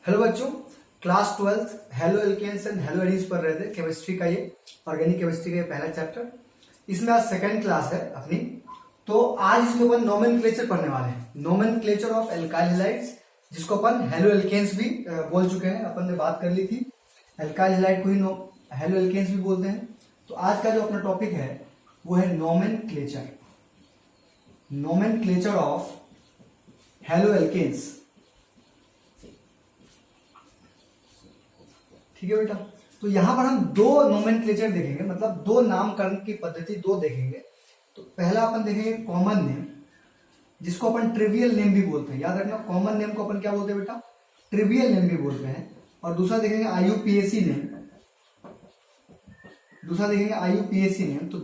Hello बच्चों, class 12 hello alkanes and hello alkenes पढ़ रहे थे। केमिस्ट्री का ये ऑर्गेनिक केमिस्ट्री का ये पहला चैप्टर, इसमें आज सेकंड क्लास है अपनी। तो आज इसमें अपन नोमेनक्लेचर पढ़ने वाले हैं, नोमेनक्लेचर ऑफ एल्काइल हैलाइड्स, जिसको अपन हेलो एल्केन्स भी बोल चुके हैं। अपन ने बात कर ली थी, एल्काइल हैलाइड को ही हेलो एल्केन्स भी बोलते हैं। तो आज का जो अपना टॉपिक है वो है nomenclature, nomenclature of haloalkanes. ठीक है बेटा, तो यहां पर हम दो नोमेनक्लेचर देखेंगे, मतलब दो नामकरण की पद्धति दो देखेंगे। तो पहला अपन देखेंगे कॉमन नेम, जिसको अपन ट्रिवियल नेम भी बोलते हैं। याद रखना, कॉमन नेम को अपन क्या बोलते हैं बेटा? ट्रिवियल नेम भी बोलते हैं। और दूसरा देखेंगे आईयूपीएसी नेम, दूसरा देखेंगे आईयूपीएसी नेम। तो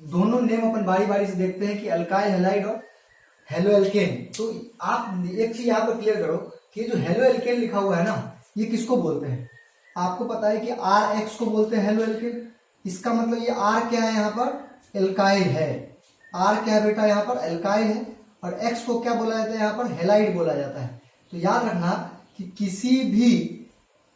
दोनों नेम अपन बारी बारी से देखते हैं कि अल्काइल हैलाइड और हेलो एल्केन। तो आप एक चीज यहां पर क्लियर करो कि जो हेलो एल्केन लिखा हुआ है ना, ये किसको बोलते हैं? आपको पता है कि आर एक्स को बोलते हैं हेलो एल्केन। इसका मतलब ये आर क्या है यहाँ पर? एल्काइल है। आर क्या है बेटा? यहाँ पर एल्काइल है। और एक्स को क्या बोला जाता है? यहाँ पर हैलाइड बोला जाता है। तो याद रखना कि किसी भी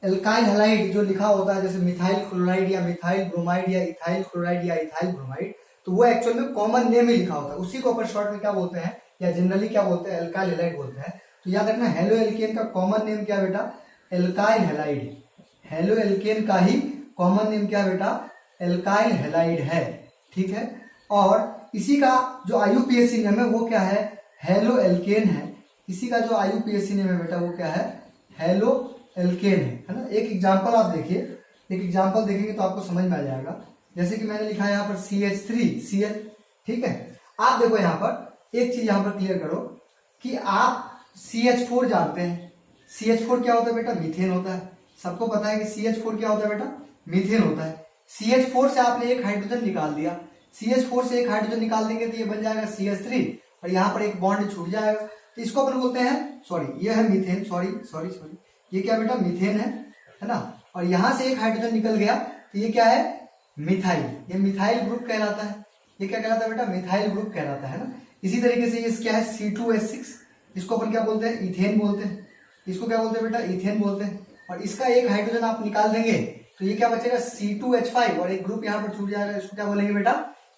एल्काइल हैलाइड जो लिखा होता है, जैसे मिथाइल क्लोराइड या मिथाइल ब्रोमाइड या इथाइल क्लोराइड या इथाइल ब्रोमाइड, तो वो एक्चुअल में कॉमन नेम ही लिखा होता है। उसी को अपन शॉर्ट में क्या बोलते हैं या जनरली क्या बोलते हैं? एल्काइल हैलाइड बोलते हैं। तो याद रखना, हेलो एल्केन का कॉमन नेम क्या बेटा? Alkyl halide. हेलो एल्केन का ही कॉमन नेम क्या बेटा? एल्काइल हैलाइड है। ठीक है, और इसी का जो आईयूपीएसी नेम है वो क्या है? हेलो एल्केन है। इसी का जो आईयूपीएसी नेम है बेटा वो क्या है? हेलो एल्केन है ना। एक एग्जांपल आप देखिए, एक एग्जांपल देखेंगे तो आपको समझ में आ जाएगा। जैसे कि मैंने लिखा है यहाँ पर CH3Cl। ठीक है, आप देखो यहाँ पर एक चीज यहाँ पर क्लियर करो कि आप CH4 जानते हैं। CH4 क्या होता है बेटा? मीथेन होता है। सबको पता है कि CH4 क्या होता है बेटा? मीथेन होता है। CH4 से आपने एक हाइड्रोजन निकाल दिया, CH4 से एक हाइड्रोजन निकाल देंगे तो ये बन जाएगा CH3 और यहाँ पर एक बॉन्ड छूट जाएगा। तो इसको अपन बोलते हैं, सॉरी ये है मीथेन, सॉरी ये क्या बेटा? मीथेन है ना। और यहां से एक हाइड्रोजन निकल गया तो ये क्या है? मिथाइल। ये मिथाइल ग्रुप कहलाता है। ये क्या कहलाता है बेटा? मिथाइल ग्रुप कहलाता है ना। इसी तरीके से ये क्या है? C2H6, इसको अपन क्या बोलते हैं? इथेन बोलते हैं। इसको क्या बोलते हैं बेटा? इथेन बोलते हैं। और इसका एक हाइड्रोजन आप निकाल देंगे तो ये क्या बचेगा? C2H5 और एक ग्रुप यहाँ पर छूट जाएगा। इसको क्या बोलेंगे बेटा?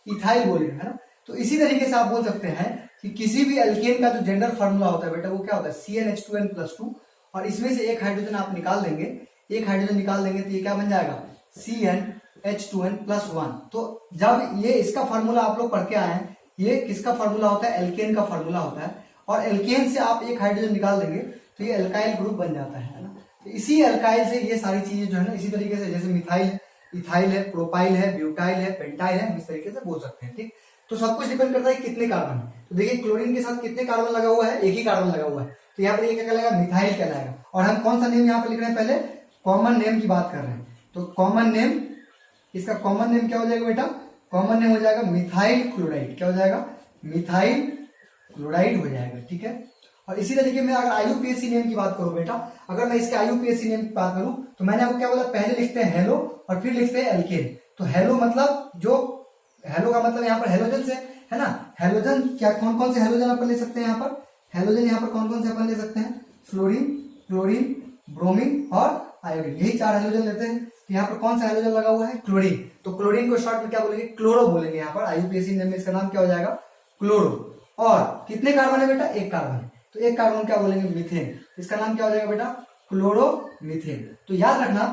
इथाइल बोलेंगे, है ना। तो इसी तरीके से आप बोल सकते हैं कि किसी भी एल्केन का जो जनरल फार्मूला होता है बेटा वो क्या होता है? CnH2n+2। और इसमें से एक हाइड्रोजन आप निकाल देंगे, एक हाइड्रोजन निकाल देंगे तो ये क्या बन जाएगा? CnH2n+1। तो जब ये इसका फार्मूला आप लोग पढ़ के आए हैं, ये किसका फार्मूला होता है? एल्केन का फार्मूला होता है। और एल्केन से आप एक हाइड्रोजन निकाल देंगे तो ये एल्काइल ग्रुप बन जाता है ना। तो इसी एल्काइल से ये सारी चीजें जो है ना, इसी तरीके से जैसे मिथाइल, इथाइल है, प्रोपाइल है, ब्यूटाइल है, पेंटाइल है, हम इस तरीके से बोल सकते हैं। ठीक, तो सब कुछ डिपेंड करता है कितने कार्बन है। तो देखिए क्लोरीन के साथ कितने कार्बन लगा हुआ है? एक ही कार्बन लगा हुआ है। तो यहाँ पर ये क्या कहलाएगा? मिथाइल कहलाएगा। और हम कौन सा नेम यहाँ पर लिख रहे हैं? पहले कॉमन नेम की बात कर रहे हैं। तो कॉमन नेम, इसका कॉमन नेम क्या हो जाएगा बेटा? कॉमन नेम हो जाएगा मिथाइल क्लोराइड। क्या हो जाएगा? मिथाइल क्लोराइड हो जाएगा। ठीक है, और इसी तरीके में अगर आईयूपीएसी नेम की बात करूं बेटा, अगर मैं इसके आईयूपीएसी नेम की बात करूं तो मैंने आपको क्या बोला? पहले लिखते हैं हेलो और फिर लिखते हैं एल्केन। तो हेलो मतलब जो हेलो का मतलब यहाँ पर हेलोजन से है ना। हेलोजन क्या, कौन कौन से हेलोजन अपन ले सकते हैं यहाँ पर? हेलोजन यहाँ पर कौन कौन से अपन ले सकते हैं? फ्लोरीन, क्लोरीन, ब्रोमीन और आयोडीन, यही 4 हेलोजन लेते हैं। तो यहाँ पर कौन सा हेलोजन लगा हुआ है? क्लोरीन। तो क्लोरीन को शॉर्ट में क्या बोलेंगे? क्लोरो बोलेंगे। यहाँ पर आईयूपीएसी नेम में इसका नाम क्या हो जाएगा? क्लोरो। और कितने कार्बन है बेटा? एक कार्बन है। तो एक कार्बन क्या बोलेंगे? मीथेन। इसका नाम क्या हो जाएगा बेटा? क्लोरोमीथेन। तो याद रखना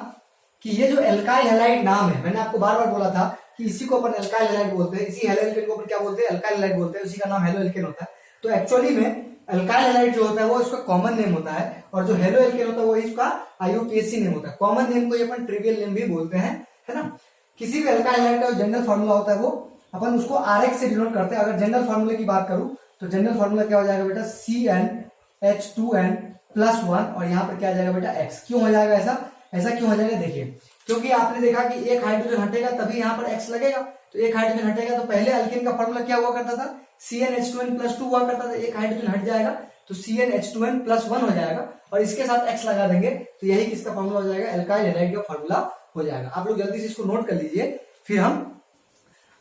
कि ये जो एल्काइल हैलाइड नाम है, मैंने आपको बार बार बोला था कि इसी को अपन एल्काइल हैलाइड बोलते हैं। इसी हेलो एल्केन को अपन क्या बोलते हैं? एल्काइल हैलाइड बोलते हैं। उसी का नाम हेलो एल्केन होता है। तो एक्चुअली में एल्काइल हैलाइड जो होता है वो इसका कॉमन नेम होता है, और जो हेलो एल्केन होता है वो इसका आईयूपीएसी नेम होता है। कॉमन नेम को ये अपन ट्रिवियल नेम भी बोलते हैं, है ना। किसी भी एल्काइल हैलाइड का जो जनरल फार्मूला होता है वो अपन उसको RX से डिनोट करते हैं। अगर जनरल फार्मूले की बात करूं तो जनरल फार्मूला क्या हो जाएगा बेटा? CnH2n+1 और यहाँ पर क्या आ जाएगा बेटा? X। क्यों हो जाएगा ऐसा? ऐसा क्यों हो जाएगा? देखिए, क्योंकि आपने देखा कि एक हाइड्रोजन हटेगा तभी यहाँ पर X लगेगा। तो एक हाइड्रोजन हटेगा तो पहले अल्केन का फार्मूला क्या हुआ करता था? CnH2n+2 हुआ करता था। एक हाइड्रोजन हट जाएगा तो CnH2n+1 हो जाएगा और इसके साथ X लगा देंगे तो यही किसका फार्मूला हो जाएगा? एल्काइल हैलाइड का फार्मूला हो जाएगा। आप लोग जल्दी से इसको नोट कर लीजिए, फिर हम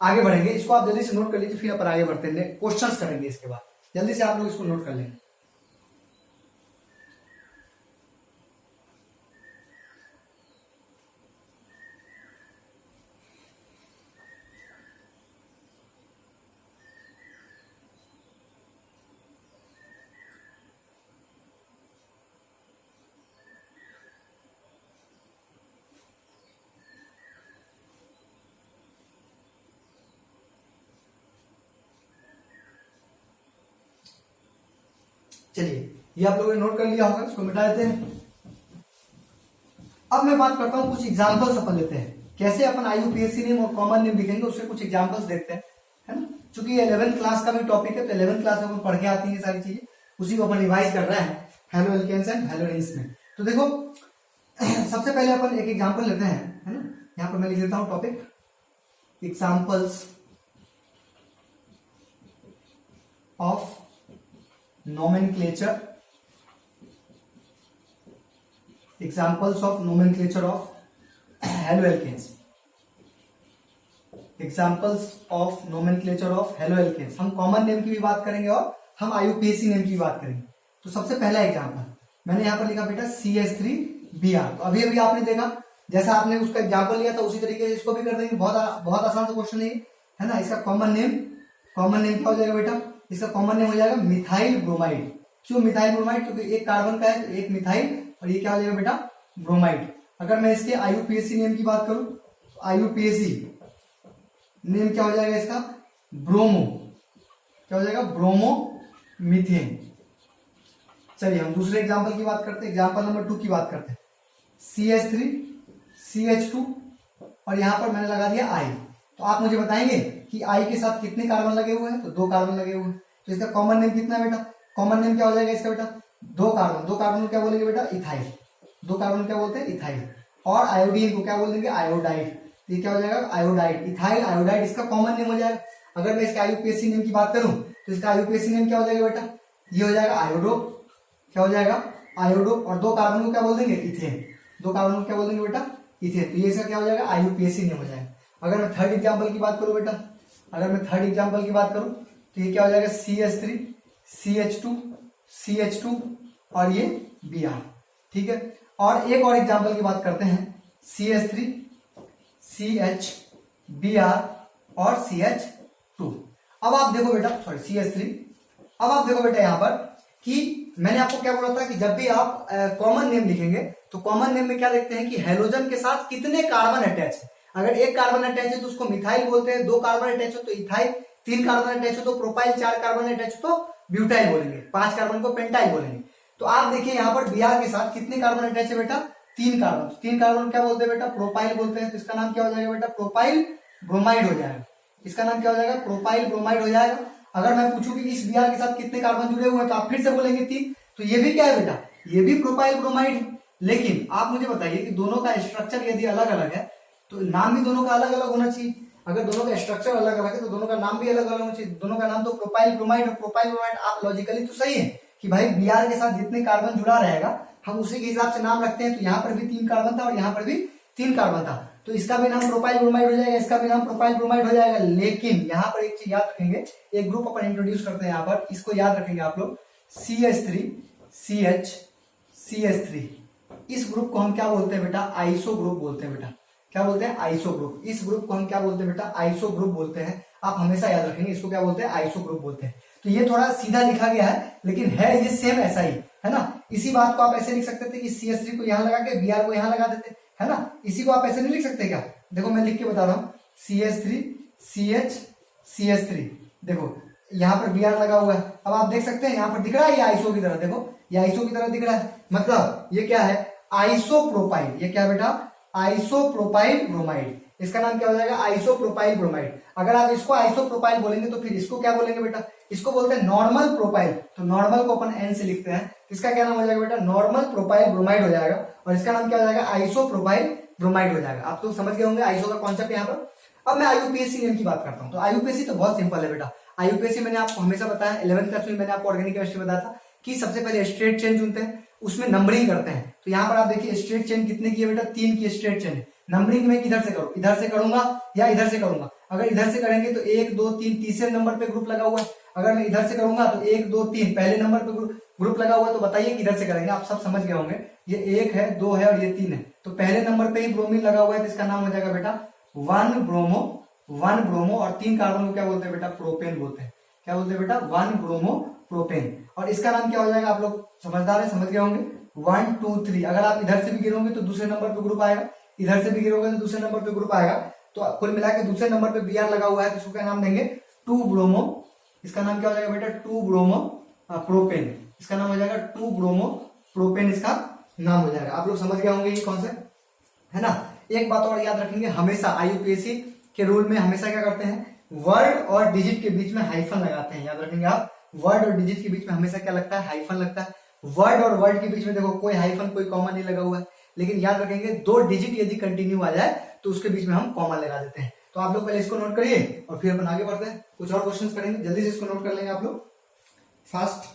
आगे बढ़ेंगे। इसको आप जल्दी से नोट कर लीजिए, फिर अपन आगे बढ़ते हैं, क्वेश्चंस करेंगे इसके बाद। जल्दी से आप लोग इसको नोट कर लेंगे। चलिए ये आप लोगों ने नोट कर लिया होगा, इसको मिटा देते हैं। अब मैं बात करता हूं, कुछ एग्जांपल्स अपन लेते हैं कैसे अपन IUPAC नेम और कॉमन नेम लिखेंगे, उससे कुछ एग्जांपल्स देखते हैं, है ना। चूंकि ये 11th क्लास का भी टॉपिक है, तो 11th क्लास में अपन पढ़ के आती है सारी चीजें, उसी को अपन रिवाइज कर रहे हैं हेलो एल्केन्स एंड हैलोजेन्स में। तो देखो सबसे पहले अपन एक एग्जांपल लेते हैं, है ना। यहां पर मैं लिख देता हूं topic examples of nomenclature, examples of nomenclature of haloalkanes, examples of nomenclature of haloalkanes। हम कॉमन नेम की भी बात करेंगे और हम IUPAC नेम की भी बात करेंगे। तो सबसे पहला एग्जांपल मैंने यहां पर लिखा बेटा CH3Br। तो अभी अभी आपने देखा, जैसा आपने उसका एग्जांपल लिया था उसी तरीके से इसको भी कर देंगे। बहुत आसान सा क्वेश्चन है ना। इसका कॉमन नेम क्या हो जाएगा बेटा, इसका कॉमन नेम हो जाएगा मिथाइल ब्रोमाइड। क्यों मिथाइल ब्रोमाइड, क्योंकि एक कार्बन का है, एक मिथाइल और ये क्या हो जाएगा बेटा ब्रोमाइड। अगर मैं इसके IUPAC नेम की बात करूं तो IUPAC नेम क्या हो जाएगा इसका, ब्रोमो, क्या हो जाएगा ब्रोमो मीथेन। चलिए हम दूसरे एग्जांपल की बात करते हैं, एग्जांपल नंबर 2 की बात करते हैं। CH3 CH2 और यहां पर मैंने लगा दिया I। तो आप मुझे बताएंगे कि I के साथ कितने कार्बन लगे हुए हैं, तो 2 कार्बन लगे हुए हैं। तो इसका कॉमन नेम कितना है बेटा, कॉमन नेम क्या हो जाएगा इसका बेटा 2 कार्बन को क्या बोलेंगे बेटा इथाइल, 2 कार्बन क्या बोलते हैं इथाइल। और आयोडीन को क्या बोल देंगे आयोडाइड। तो ये क्या हो जाएगा आयोडाइड, इथाइल आयोडाइड, इसका कॉमन नेम हो जाएगा। अगर मैं इसका IUPAC नेम की बात करूं तो इसका IUPAC नेम क्या हो जाएगा बेटा, ये हो जाएगा आयोडो, क्या हो जाएगा आयोडो। और 2 कार्बन को क्या बोल देंगे इथेन, 2 कार्बन को क्या बोल देंगे बेटा इथेन। तो ये इसका क्या हो जाएगा IUPAC नेम हो जाएगा। अगर मैं थर्ड एग्जाम्पल की बात करूं बेटा, अगर मैं थर्ड एग्जाम्पल की बात करूं तो ये क्या हो जाएगा CH3 CH2 और ये Br, ठीक है। और एक और एग्जांपल की बात करते हैं CH3 CH Br और CH2। अब आप देखो बेटा CH3, अब आप देखो बेटा यहां पर कि मैंने आपको क्या बोला था कि जब भी आप कॉमन नेम लिखेंगे तो कॉमन नेम में क्या देखते हैं कि हेलोजन के साथ कितने कार्बन अटैच है। अगर 1 कार्बन अटैच है तो उसको मिथाइल बोलते हैं, 2 कार्बन अटैच हो तो इथाइल, 3 कार्बन अटैच हो तो प्रोपाइल, 4 कार्बन अटैच हो तो ब्यूटाइल बोलेंगे, 5 कार्बन को पेंटाइल बोलेंगे। तो आप देखिए यहाँ पर Br के साथ कितने कार्बन अटैच है बेटा 3 कार्बन। 3 कार्बन क्या बोलते हैं बेटा प्रोपाइल बोलते हैं। तो इसका नाम क्या हो जाएगा बेटा प्रोपाइल ब्रोमाइड हो जाएगा। इसका नाम क्या हो जाएगा प्रोपाइल ब्रोमाइड हो जाएगा। अगर मैं पूछूं कि इस Br के साथ कितने कार्बन जुड़े हुए हैं तो आप फिर से बोलेंगे 3। तो ये भी क्या है बेटा, ये भी प्रोपाइल ब्रोमाइड है। लेकिन आप मुझे बताइए कि दोनों का स्ट्रक्चर यदि अलग अलग है तो नाम भी दोनों का अलग अलग होना चाहिए। अगर दोनों का स्ट्रक्चर अलग अलग है तो दोनों का नाम भी अलग अलग होना चाहिए। दोनों का नाम तो प्रोपाइल ब्रोमाइड और प्रोपाइल ब्रोमाइड, आप लॉजिकली तो सही है कि भाई Br के साथ जितने कार्बन जुड़ा रहेगा हम उसी के हिसाब से नाम रखते हैं। तो यहाँ पर भी 3 कार्बन था और यहाँ पर भी 3 कार्बन था, तो इसका भी नाम प्रोपाइल ब्रोमाइड हो जाएगा, इसका भी नाम प्रोपाइल ब्रोमाइड हो जाएगा। लेकिन यहाँ पर एक चीज याद रखेंगे, एक ग्रुप अपन इंट्रोड्यूस करते हैं यहाँ पर, इसको याद रखेंगे आप लोग CH3 CH CH3। इस ग्रुप को हम क्या बोलते हैं बेटा आइसो ग्रुप बोलते हैं बेटा। क्या बोलते हैं आइसो ग्रुप। इस ग्रुप को हम क्या बोलते हैं बेटा आइसो ग्रुप बोलते हैं। आप हमेशा याद रखेंगे इसको क्या बोलते हैं आइसो ग्रुप बोलते हैं। तो ये थोड़ा सीधा लिखा गया है लेकिन है ये सेम ऐसा ही है ना। इसी बात को आप ऐसे लिख सकते थे कि CH3 को यहाँ लगा के Br को यहाँ लगा देते है ना। इसी को आप ऐसे नहीं लिख सकते क्या, देखो मैं लिख के बता रहा हूँ CH3 CH CH3, देखो यहाँ पर Br लगा हुआ है। अब आप देख सकते हैं यहाँ पर दिख रहा है ये आइसो की तरह, देखो ये आइसो की तरह दिख रहा है, मतलब ये क्या है आइसोप्रोपाइल। ये क्या बेटा आइसोप्रोपाइल ब्रोमाइड। इसका नाम क्या हो जाएगा आइसोप्रोपाइल ब्रोमाइड। अगर आप इसको आइसोप्रोपाइल बोलेंगे तो फिर इसको क्या बोलेंगे बेटा, इसको बोलते हैं नॉर्मल प्रोपाइल। तो नॉर्मल को अपन N से लिखते हैं, इसका क्या नाम हो जाएगा बेटा नॉर्मल प्रोपाइल ब्रोमाइड हो जाएगा। और इसका नाम क्या हो जाएगा आइसोप्रोपाइल ब्रोमाइड हो जाएगा। आप तो समझ गए होंगे आइसो का कॉन्सेप्ट यहाँ पर। अब मैं IUPAC नेम की बात करता हूँ। तो IUPAC तो बहुत सिंपल है बेटा। IUPAC मैंने आपको हमेशा बताया, 11th क्लास में मैंने आपको ऑर्गेनिक केमिस्ट्री बताया था कि सबसे पहले स्ट्रेट चेन चुनते हैं, उसमें नंबरिंग करते हैं। तो यहाँ पर आप देखिए स्ट्रेट चेन कितने की है बेटा 3 की स्ट्रेट चेन है। नंबरिंग में किधर से करूँ, इधर से करूंगा या इधर से करूंगा। अगर इधर से करेंगे तो 1 2 3 तीसरे नंबर पे ग्रुप लगा हुआ है। अगर मैं इधर से करूंगा तो 1 2 3 पहले नंबर पे ग्रुप लगा हुआ है। तो बताइए किधर से करेंगे, आप सब समझ गए होंगे। ये 1 है 2 है और ये 3 है, तो पहले नंबर पे ही ब्रोमीन लगा हुआ है तो इसका नाम हो जाएगा बेटा 1 ब्रोमो। और 3 कार्बन को क्या बोलते हैं बेटा प्रोपेन बोलते हैं। क्या बोलते हैं बेटा 1 ब्रोमो प्रोपेन। और इसका नाम क्या हो जाएगा, आप लोग समझदार है, समझ गए होंगे 1 2 3। अगर आप इधर से भी गिरोगे तो दूसरे नंबर पे ग्रुप आएगा, इधर से भी गिरोगे तो दूसरे नंबर पे ग्रुप आएगा। तो कुल मिला के दूसरे नंबर पे Br लगा हुआ है तो इसको क्या नाम देंगे 2 ब्रोमो। इसका नाम क्या हो जाएगा बेटा 2 ब्रोमो प्रोपेन। इसका नाम हो जाएगा 2 ब्रोमो प्रोपेन, इसका नाम हो जाएगा। आप लोग समझ गए होंगे ये कॉन्सेप्ट, है ना। एक बात और याद रखेंगे, हमेशा आईयूपीएससी के रूल में हमेशा क्या करते हैं, वर्ड और डिजिट के बीच में हाइफन लगाते हैं। याद रखेंगे आप, वर्ड और डिजिट के बीच में हमेशा क्या लगता है, हाइफन लगता है। वर्ड और वर्ड के बीच में देखो कोई हाइफन कोई कॉमा नहीं लगा हुआ है, लेकिन याद रखेंगे 2 डिजिट यदि कंटिन्यू आ जाए तो उसके बीच में हम कॉमा लगा देते हैं। तो आप लोग पहले इसको नोट करिए और फिर अपन आगे बढ़ते हैं, कुछ और क्वेश्चंस करेंगे, जल्दी से इसको नोट कर लेंगे आप लोग फास्ट।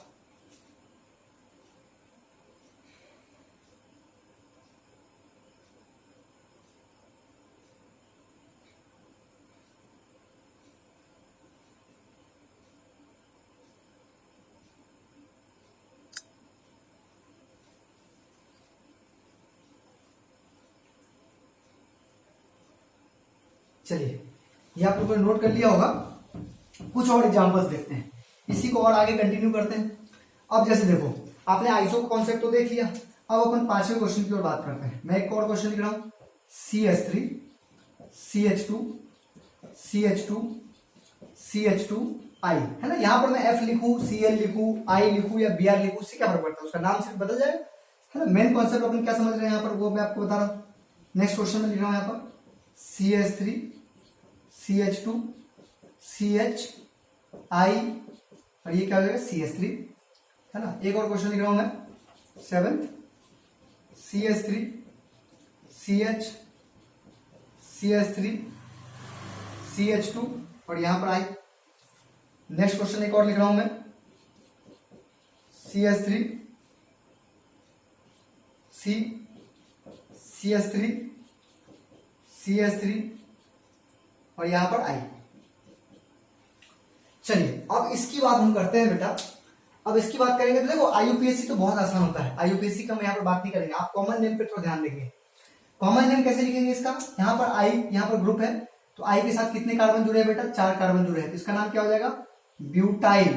चलिए, ये आप लोगों ने नोट कर लिया होगा। कुछ और एग्जांपल्स देखते हैं, इसी को और आगे कंटिन्यू करते हैं। अब जैसे देखो, आपने आइसो का कॉन्सेप्ट तो देख लिया, अब अपन 5वें क्वेश्चन की ओर बात करते हैं। मैं एक और क्वेश्चन लिख रहा हूं, CH3 CH2 CH2 CH2 I, है ना। यहां पर मैं F लिखूं, Cl लिखूं, I लिखूं या Br लिखूं, उससे क्या फर्क पड़ता है, उसका नाम सिर्फ बदल जाएगा, है ना। मेन कॉन्सेप्ट अपन क्या समझ रहे हैं यहाँ पर वो मैं आपको बता रहा हूं। नेक्स्ट क्वेश्चन में लिख रहा हूं यहाँ पर CH3 CH2 CHI और ये क्या हो जाएगा CH3, है ना। एक और क्वेश्चन लिख रहा हूं मैं 7 CH3 CH3 CH2 और यहां पर I। नेक्स्ट क्वेश्चन एक और लिख रहा हूं मैं CH3 CH3 CH3 और यहां पर I। चलिए, अब इसकी बात हम करते हैं बेटा। अब इसकी बात करेंगे तो देखो आईयूपीएससी तो बहुत आसान होता है, आईयूपीएससी का हम यहाँ पर बात नहीं करेंगे, आप कॉमन नेम पे थोड़ा ध्यान देंगे। कॉमन नेम कैसे लिखेंगे इसका, यहाँ पर आई, यहाँ पर ग्रुप है तो आई के साथ कितने कार्बन जुड़े हैं बेटा, 4 कार्बन जुड़े हैं, तो इसका नाम क्या हो जाएगा, ब्यूटाइल,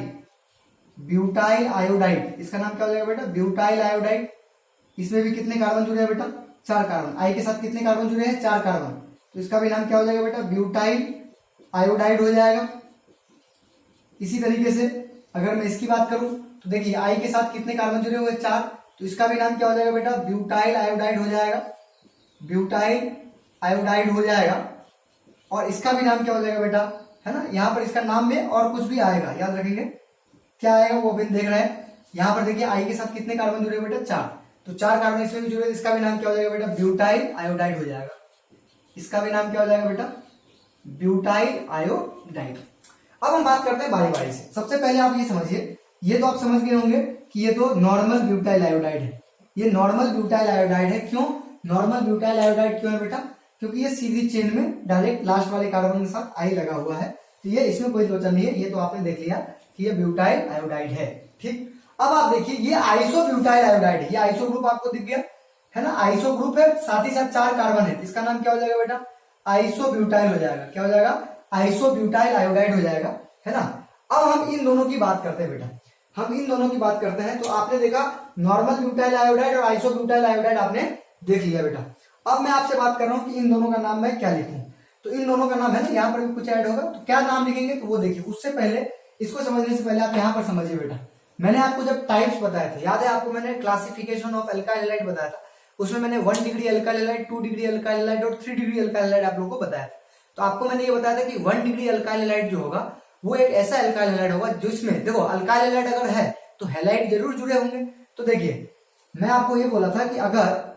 ब्यूटाइल आयोडाइड। इसका नाम क्या हो जाएगा बेटा, ब्यूटाइल आयोडाइड। इसमें भी कितने कार्बन जुड़े हैं बेटा, 4 कार्बन। आई के साथ कितने कार्बन जुड़े हैं, 4 कार्बन, तो इसका भी नाम क्या हो जाएगा बेटा, ब्यूटाइल आयोडाइड हो जाएगा। इसी तरीके से अगर मैं इसकी बात करूं तो देखिए आई के साथ कितने कार्बन जुड़े हुए, 4, तो इसका भी नाम क्या हो जाएगा बेटा, ब्यूटाइल आयोडाइड हो जाएगा, ब्यूटाइल आयोडाइड हो जाएगा। और इसका भी नाम क्या हो जाएगा बेटा, है ना। यहाँ पर इसका नाम में और कुछ भी आएगा, याद रखेंगे क्या आएगा वो भी देख रहे हैं। यहाँ पर देखिए आई के साथ कितने कार्बन जुड़े बेटा, 4, तो 4 कार्बन इसमें भी जुड़े, इसका भी नाम क्या हो जाएगा बेटा, ब्यूटाइल आयोडाइड हो जाएगा। इसका भी नाम क्या हो जाएगा बेटा, ब्यूटाइल आयोडाइड। अब हम बात करते हैं बारी बारी से। सबसे पहले आप ये समझिए, ये तो आप समझ गए होंगे कि ये तो नॉर्मल ब्यूटाइल आयोडाइड है, ये नॉर्मल ब्यूटाइल आयोडाइड है। क्यों नॉर्मल ब्यूटाइल आयोडाइड क्यों है बेटा, क्योंकि ये सीधी चेन में डायरेक्ट लास्ट वाले कार्बन के साथ आई लगा हुआ है, तो ये इसमें कोई लोचा नहीं है, ये तो आपने देख लिया कि ये ब्यूटाइल आयोडाइड है। ठीक, अब आप देखिए ये आइसो ब्यूटाइल आयोडाइड है, ये आइसो ग्रुप आपको दिख गया, है ना। आइसो ग्रुप है, साथ ही साथ 4 कार्बन है, इसका नाम क्या हो जाएगा बेटा, आइसो ब्यूटाइल हो जाएगा। क्या हो जाएगा, आइसो ब्यूटाइल आयोडाइड हो जाएगा, है ना। अब हम इन दोनों की बात करते हैं बेटा, हम इन दोनों की बात करते हैं। तो आपने देखा नॉर्मल ब्यूटाइल आयोडाइड और आइसो ब्यूटाइल आयोडाइड आपने देख लिया बेटा। अब मैं आपसे बात कर रहा हूं कि इन दोनों का नाम मैं क्या लिखूं, तो इन दोनों का नाम है ना, यहाँ पर भी कुछ ऐड होगा, तो क्या नाम लिखेंगे तो वो देखिए। उससे पहले इसको समझने से पहले आप यहाँ पर समझिए बेटा, मैंने आपको जब टाइप्स बताए थे, याद है आपको, मैंने क्लासिफिकेशन ऑफ अल्काइल हैलाइड बताया था, उसमें मैंने 1 degree alkyl halide, 2 degree alkyl halide और 3 डिग्री अल्काइल हैलाइड आप लोगों को बताया था। तो आपको मैंने ये बताया था कि 1 डिग्री अल्काइल हैलाइड जो होगा वो एक ऐसा अल्काइल हैलाइड होगा जिसमें देखो अल्काइल हैलाइड अगर है तो हैलाइड जरूर जुड़े होंगे। तो देखिए मैं आपको ये बोला था कि अगर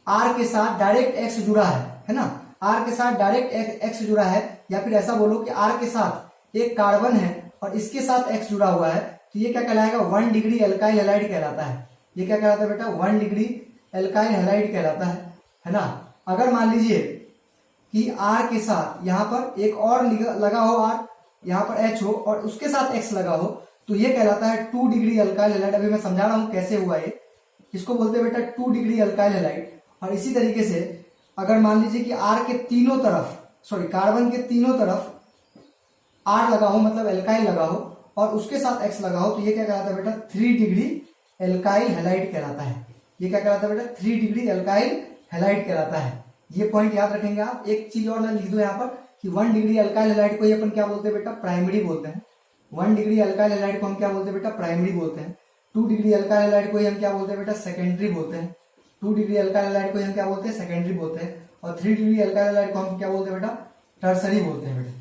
R के साथ डायरेक्ट X जुड़ा है ना, R के साथ डायरेक्ट X जुड़ा है, या फिर ऐसा बोलो कि R के साथ एक कार्बन है और इसके साथ X जुड़ा हुआ है, तो ये क्या कहलाएगा, 1 डिग्री अल्काइल हैलाइड कहलाता है। ये क्या कहलाता है बेटा, 1 डिग्री अल्काइल हैलाइड कहलाता है ना। अगर मान लीजिए कि R के साथ यहाँ पर एक और लगा हो, R यहाँ पर H हो और उसके साथ X लगा हो, तो ये कहलाता है 2 डिग्री अल्काइल हैलाइड। अभी मैं समझा रहा हूं कैसे हुआ ये, इसको बोलते हैं बेटा 2 डिग्री अल्काइल हैलाइड। और इसी तरीके से अगर मान लीजिए कि R के तीनों तरफ, सॉरी कार्बन के तीनों तरफ R लगा हो, मतलब अल्काइल लगा हो, और उसके साथ X लगा हो, तो ये क्या कहलाता है बेटा, 3 डिग्री अल्काइल हैलाइड कहलाता है। ये क्या कहलाता है बेटा, 3 डिग्री अल्काइल हैलाइड कहलाता है। ये पॉइंट याद रखेंगे आप। एक चीज और मैं लिख दूं यहाँ पर कि 1 डिग्री अल्काइल हैलाइड को अपन क्या बोलते हैं बेटा, प्राइमरी बोलते हैं। 1 डिग्री अल्काइल हैलाइड को हम क्या बोलते हैं बेटा, प्राइमरी बोलते हैं। 2 डिग्री अल्काइल हैलाइड को ही हम क्या बोलते हैं बेटा, सेकेंडरी बोलते हैं। 2 डिग्री अल्काइल हैलाइड को हम क्या बोलते हैं, सेकेंडरी बोलते हैं। और 3 डिग्री अल्काइल हैलाइड को हम क्या बोलते हैं बेटा, टर्सरी बोलते हैं बेटा।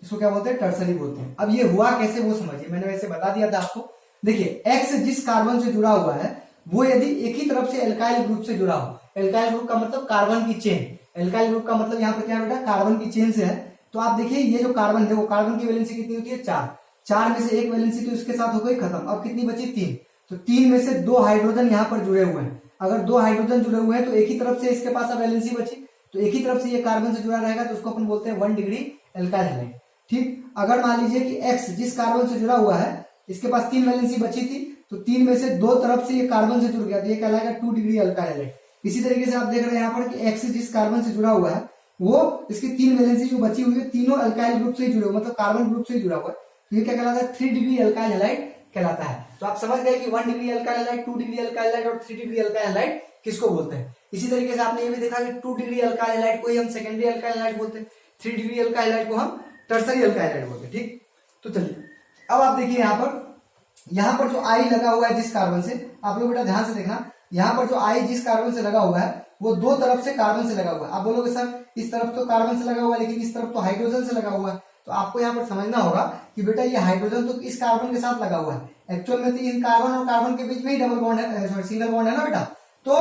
इसको क्या बोलते हैं, टर्सरी बोलते हैं। अब ये हुआ कैसे वो समझिए, मैंने वैसे बता दिया था आपको। देखिए एक्स जिस कार्बन से जुड़ा हुआ है वो यदि एक ही तरफ से एल्काइल ग्रुप से जुड़ा हो, एल्काइल ग्रुप का मतलब कार्बन की चेन, एल्काइल ग्रुप का मतलब यहाँ पर क्या है बेटा, कार्बन की चेन से है। तो आप देखिए ये जो कार्बन है वो कार्बन की वैलेंसी कितनी होती है, 4। 4 में से एक वैलेंसी तो इसके साथ हो गई खत्म। अब कितनी बची, 3। तो 3 में से 2 हाइड्रोजन यहाँ पर जुड़े हुए हैं। अगर 2 हाइड्रोजन जुड़े हुए हैं तो एक ही तरफ से इसके पास अब वैलेंसी बची, तो एक ही तरफ से ये कार्बन से जुड़ा रहेगा तो उसको अपन बोलते हैं 1 डिग्री एल्काइल हैलाइड। ठीक, अगर मान लीजिए कि एक्स जिस कार्बन से जुड़ा हुआ है इसके पास 3 वैलेंसी बची थी, तो 3 में से 2 तरफ से ये कार्बन से जुड़ गया तो ये कहलाएगा 2 डिग्री अल्काइल हैलाइड। इसी तरीके से आप देख रहे हैं यहाँ पर कि एक्स जिस कार्बन से जुड़ा हुआ है वो इसकी 3 वैलेंसी जो बची हुई है तीनों अल्काइल ग्रुप से ही जुड़े हुए, मतलब कार्बन ग्रुप से ही जुड़ा हुआ है, तो ये क्या कहलाता है, 3 डिग्री अल्काइल हैलाइड कहलाता है। तो आप समझ गए कि 1 degree alkyl halide, 2 degree alkyl halide और 3 डिग्री अल्काइल हैलाइड किसको बोलते हैं। इसी तरीके से आपने ये भी देखा कि 2 डिग्री अल्काइल हैलाइड को ही हम सेकेंडरी अल्काइल हैलाइड बोलते हैं, 3 डिग्री अल्काइल हैलाइड को हम टर्सरी अल्काइल हैलाइड बोलते हैं। ठीक, तो चलिए अब आप देखिए यहाँ पर जो आई लगा हुआ है जिस कार्बन से, आप लोग बेटा ध्यान से देखना, यहाँ पर जो आई जिस कार्बन से लगा हुआ है वो 2 तरफ से कार्बन से लगा हुआ है। आप बोलोगे सर इस तरफ तो कार्बन से लगा हुआ है लेकिन इस तरफ तो हाइड्रोजन से लगा हुआ है, तो आपको यहाँ पर समझना होगा कि बेटा ये हाइड्रोजन तो इस कार्बन के साथ लगा हुआ है। एक्चुअल में तो इन कार्बन और कार्बन के बीच में ही डबल बॉन्ड है, सॉरी सिंगल बॉन्ड है ना बेटा। तो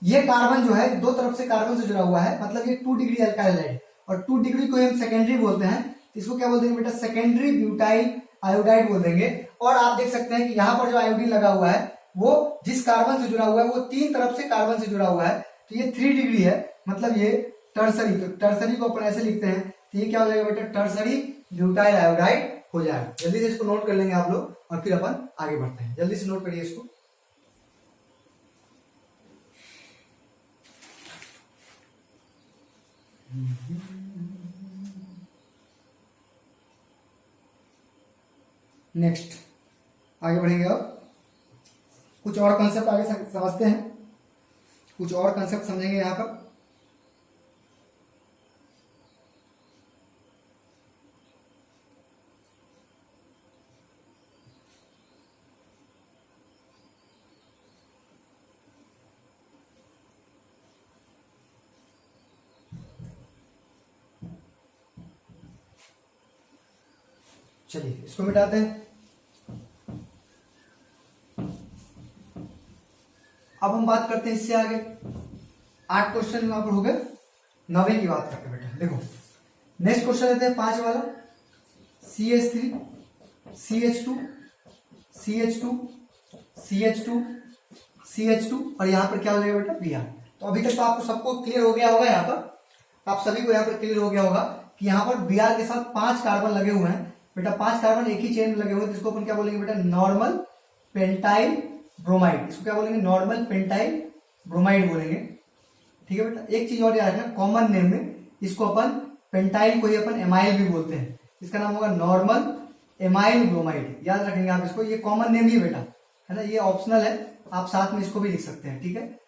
ये कार्बन जो है 2 तरफ से कार्बन से जुड़ा हुआ है, मतलब ये 2 डिग्री अल्काइल हैलाइड। और 2 डिग्री को हम सेकेंडरी बोलते हैं, इसको क्या बोल देंगे बेटा, सेकेंडरी ब्यूटाइल आयोडाइड बोल देंगे। और आप देख सकते हैं कि यहाँ पर जो आयोडीन लगा हुआ है वो जिस कार्बन से जुड़ा हुआ है वो 3 तरफ से कार्बन से जुड़ा हुआ है, तो ये 3 डिग्री है, मतलब ये टर्सरी। तो टर्सरी को अपन ऐसे लिखते हैं, तो ये क्या हो जाएगा बेटा, टर्सरी ब्यूटाइल आयोडाइड हो जाएगा। जल्दी से इसको नोट कर लेंगे आप लोग और फिर अपन आगे बढ़ते हैं। जल्दी से नोट करिए इसको। नेक्स्ट आगे बढ़ेंगे। अब कुछ और कंसेप्ट आगे समझते हैं, कुछ और कंसेप्ट समझेंगे यहां पर। चलिए इसको मिटाते हैं। अब हम बात करते हैं इससे आगे 8 क्वेश्चन वहां पर हो गए, 9वें की बात करते हैं बेटा। देखो नेक्स्ट क्वेश्चन लेते हैं 5 वाला, CH3 CH2 CH2 CH2 CH2 और यहाँ पर क्या हो जाएगा बेटा, Br। तो अभी तक तो आपको सबको क्लियर हो गया होगा, यहाँ पर आप सभी को यहाँ पर क्लियर हो गया होगा कि यहाँ पर Br के साथ 5 कार्बन लगे हुए हैं बेटा। 5 कार्बन एक ही चेन में लगे हुए हैं, जिसको अपन क्या बोलेंगे बेटा, नॉर्मल पेंटाइल ब्रोमाइड। इसको क्या बोलेंगे, नॉर्मल पेंटाइल ब्रोमाइड बोलेंगे। ठीक है बेटा, एक चीज और याद रखना, कॉमन नेम में इसको अपन पेंटाइल को ही अपन एमाइल भी बोलते हैं, इसका नाम होगा नॉर्मल एमाइल ब्रोमाइड। याद रखेंगे आप इसको, ये कॉमन नेम ही बेटा है ना, ये ऑप्शनल है, आप साथ में इसको भी लिख सकते हैं। ठीक है,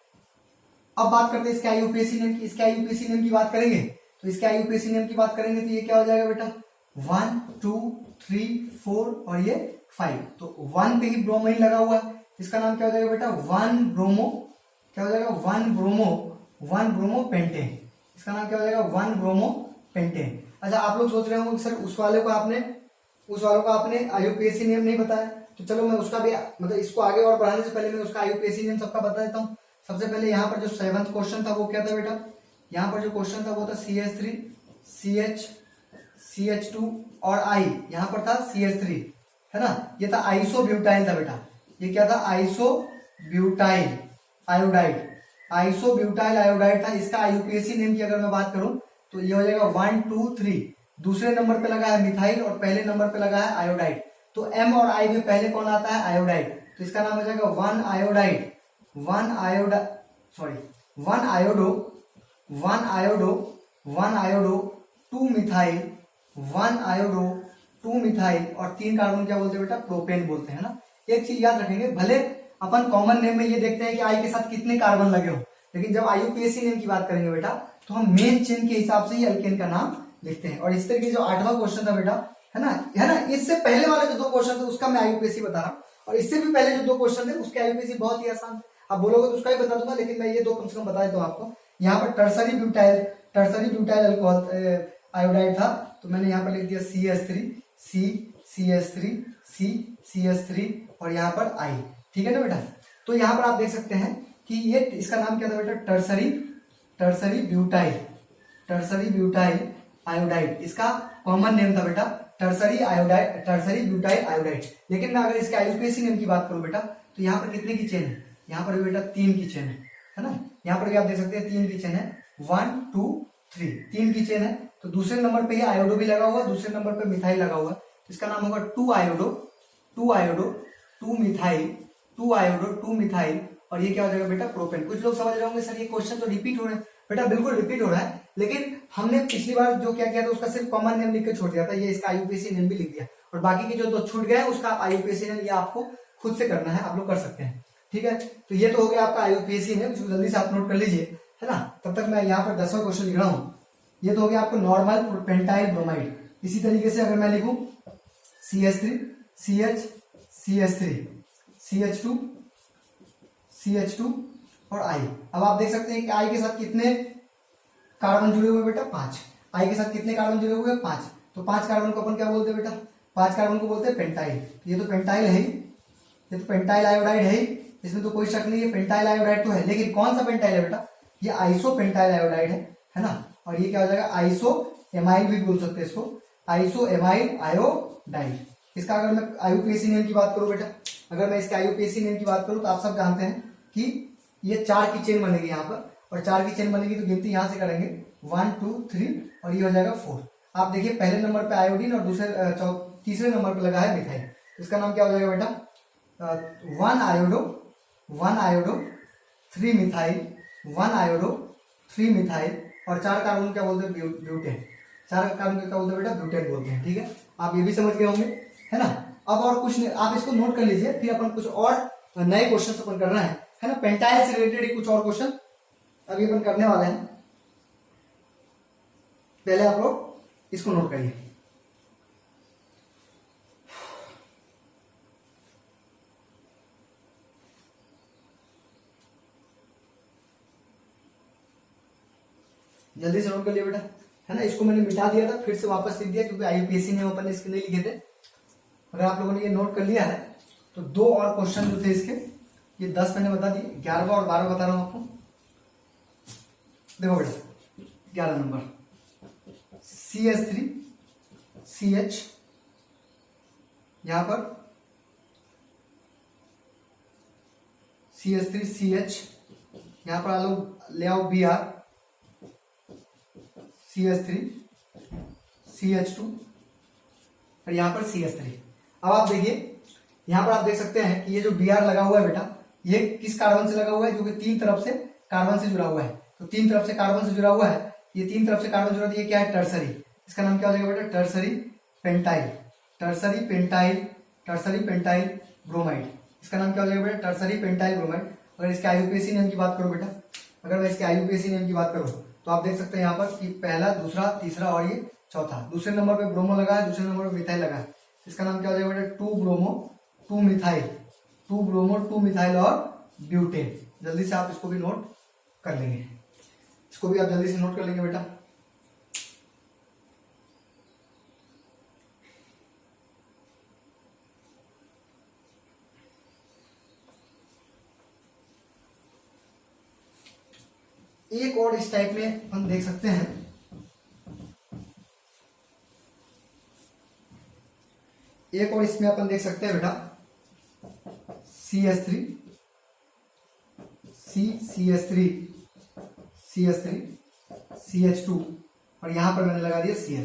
अब बात करते हैं इसके आईयूपीएसी नेम की। इसके आईयूपीएसी नेम की बात करेंगे तो इसके आईयूपीएसी नेम की बात करेंगे तो ये क्या हो जाएगा बेटा, 1 2 3 4 और ये 5। तो 1 पे ही ब्रोमाइन लगा हुआ है, इसका नाम क्या हो जाएगा बेटा, 1 ब्रोमो, क्या हो जाएगा, 1 ब्रोमो पेंटेन। इसका नाम क्या हो जाएगा, 1 ब्रोमो पेंटेन। अच्छा आप लोग सोच रहे होंगे सर उस वाले को आपने आईयूपीएसी नेम नहीं बताया, तो चलो मैं उसका भी मतलब इसको आगे और बढ़ाने से पहले मैं उसका आईयूपीएसी नेम सबका बता देता हूँ। सबसे पहले यहाँ पर जो 7th क्वेश्चन था वो क्या था बेटा, यहाँ पर जो क्वेश्चन था वो था CH3 CH CH2 और I, यहाँ पर था CH3 है ना, ये था आइसोब्यूटाइल था बेटा। ये क्या था, आइसोब्यूटाइल आयोडाइड, आइसोब्यूटाइल आयोडाइड था। इसका आईयूपीएसी नेम की अगर मैं बात करूं तो ये हो जाएगा 1 2 3। दूसरे नंबर पे लगा है मिथाइल और पहले नंबर पे लगा है आयोडाइड। तो M और I में पहले कौन आता है, आयोडाइड, तो इसका नाम हो जाएगा 1 iodide, 1 iodo 2 methyl, 1 iodo 2 methyl और 3 कार्बन क्या बोलते हैं बेटा, प्रोपेन बोलते हैं ना। एक चीज याद रखेंगे, भले अपन कॉमन नेम में ये देखते हैं कि आई के साथ कितने कार्बन लगे हो, लेकिन जब आईयूपीएसी नेम की बात करेंगे बेटा तो हम मेन चेन के हिसाब से ही अल्केन का नाम लिखते हैं। और इस तरीके जो 8वां क्वेश्चन था बेटा है ना, इससे पहले वाला जो 2 क्वेश्चन थे उसका मैं आईयूपीएसी बता रहा हूँ और इससे भी पहले जो 2 क्वेश्चन थे उसके आईयूपीएसी बहुत ही आसान थे। आप बोलोगे तो उसका ही बता दूंगा, लेकिन मैं ये 2 कम से कम बता देता हूँ आपको। यहाँ पर टर्सरी ब्यूटाइल अल्कोहल आयोडाइड था, तो मैंने यहाँ पर लिख दिया CH3 और यहाँ पर I। ठीक है ना बेटा। तो यहाँ पर आप देख सकते हैं कि ये इसका नाम क्या था बेटा, टर्सरी ब्यूटाइल आयोडाइड। इसका कॉमन नेम था बेटा टर्सरी ब्यूटाइल आयोडाइड। लेकिन मैं अगर इसके आईयूपीएसी नेम की बात करूं बेटा, तो यहाँ पर कितने की चेन है, यहाँ पर भी बेटा 3 की चेन है ना। यहाँ पर भी आप देख सकते हैं 3 की चेन है, 1 2 3, 3 की चेन है। तो दूसरे नंबर पे ये आयोडो भी लगा हुआ, दूसरे नंबर पे मिथाइल लगा हुआ, तो इसका नाम होगा 2 आयोडो 2 मिथाइल, और ये क्या हो जाएगा बेटा, प्रोपेन। कुछ लोग समझ रहे होंगे सर ये क्वेश्चन तो रिपीट हो रहे हैं। बेटा बिल्कुल रिपीट हो रहा है, लेकिन हमने पिछली बार जो क्या किया था उसका सिर्फ कॉमन नेम लिख के छोड़ दिया था, ये इसका आईयूपीएसी नेम भी लिख दिया, और बाकी के जो 2 छूट गए उसका आईयूपीएसी नेम ये आपको खुद से करना है, आप लोग कर सकते हैं। ठीक है, तो ये तो हो गया आपका आईयूपीएसी नेम, इसको जल्दी से आप नोट कर लीजिए, है ना। तब तक मैं यहाँ पर 10वां क्वेश्चन लिख रहा हूँ। ये तो हो गया आपको नॉर्मल पेंटाइल ब्रोमाइड। इसी तरीके से अगर मैं लिखूं CH3 CH2 और I। अब आप देख सकते हैं कि I के साथ कितने कार्बन जुड़े हुए बेटा, 5। I के साथ कितने कार्बन जुड़े हुए, 5। तो 5 कार्बन को अपन क्या बोलते हैं बेटा, 5 कार्बन को बोलते हैं पेंटाइल। ये तो पेंटाइल है ही, ये तो पेंटाइल आयोडाइड है ही, इसमें तो कोई शक नहीं है, पेंटाइल आयोडाइड तो है। लेकिन कौन सा पेंटाइल है बेटा, ये आइसो पेंटाइल आयोडाइड है ना। और ये क्या हो जाएगा, आइसो एमाइल भी बोल सकते हैं इसको, आइसो एमाइल आयोडाइड। इसका अगर मैं आईयूपीएसी नेम की बात करूं बेटा, अगर मैं इसके आईयूपीएसी नेम की बात करूं तो आप सब जानते हैं कि ये 4 की चेन बनेगी यहाँ पर, और 4 की चेन बनेगी तो गिनती यहां से करेंगे 1 2 3 और ये हो जाएगा 4। आप देखिए पहले नंबर पे आयोडीन और तीसरे नंबर पे लगा है मिथाइल। इसका नाम क्या हो जाएगा बेटा, 1 आयोडो 3 मिथाइल, 1 आयोडो 3 मिथाइल, और 4 कार्बन क्या बोलते हैं, ब्यूटेन। 4 कार्बन क्या बोलते हैं बेटा, ब्यूटेन बोलते हैं। ठीक है, आप ये भी समझ गए होंगे, है ना। अब और कुछ नहीं, आप इसको नोट कर लीजिए, फिर अपन कुछ और नए क्वेश्चन अपन करना है ना। पेंटाइल से रिलेटेड कुछ और क्वेश्चन अभी अपन करने वाले हैं। पहले आप लोग इसको नोट करिए। जल्दी से नोट कर लिया बेटा, है ना। इसको मैंने मिटा दिया था, फिर से वापस लिख दिया, क्योंकि आईयूपीएसी में अपन इसके नहीं लिखे थे। अगर आप लोगों ने ये नोट कर लिया है तो 2 और क्वेश्चन जो थे इसके, ये 10 मैंने बता दिए, 11वां और 12वां बता रहा हूं आपको। देखो बेटा 11 नंबर CH3 CH, यहां पर CH3 CH, यहां पर ले आओ Br CH3 CH2 और यहां पर CH3। अब आप देखिए यहां पर आप देख सकते हैं कि ये जो Br लगा हुआ है बेटा, ये किस कार्बन से लगा हुआ है, जो कि 3 तरफ से कार्बन से जुड़ा हुआ है। तो 3 तरफ से कार्बन से जुड़ा हुआ है, ये 3 तरफ से कार्बन जुड़ा है, ये क्या है, टर्सरी। इसका नाम क्या हो जाएगा बेटा, टर्सरी पेंटाइल ब्रोमाइड। इसका नाम क्या हो जाएगा बेटा, टर्सरी पेंटाइल ब्रोमाइड। अगर इसके आईयूपीएसी नेम की बात करूं बेटा, अगर मैं इसके आईयूपीएसी नेम की बात करूं तो आप देख सकते हैं यहाँ पर कि पहला, दूसरा, तीसरा और ये चौथा। दूसरे नंबर पे ब्रोमो लगा है, दूसरे नंबर पे मिथाइल लगा है। इसका नाम क्या हो जाएगा बेटा, 2 ब्रोमो 2 मिथाइल और ब्यूटेन। जल्दी से आप इसको भी नोट कर लेंगे, इसको भी आप जल्दी से नोट कर लेंगे बेटा। एक और इस टाइप में हम देख सकते हैं, एक और इसमें अपन देख सकते हैं बेटा CH3 CH2 और यहां पर मैंने लगा दिया Cl।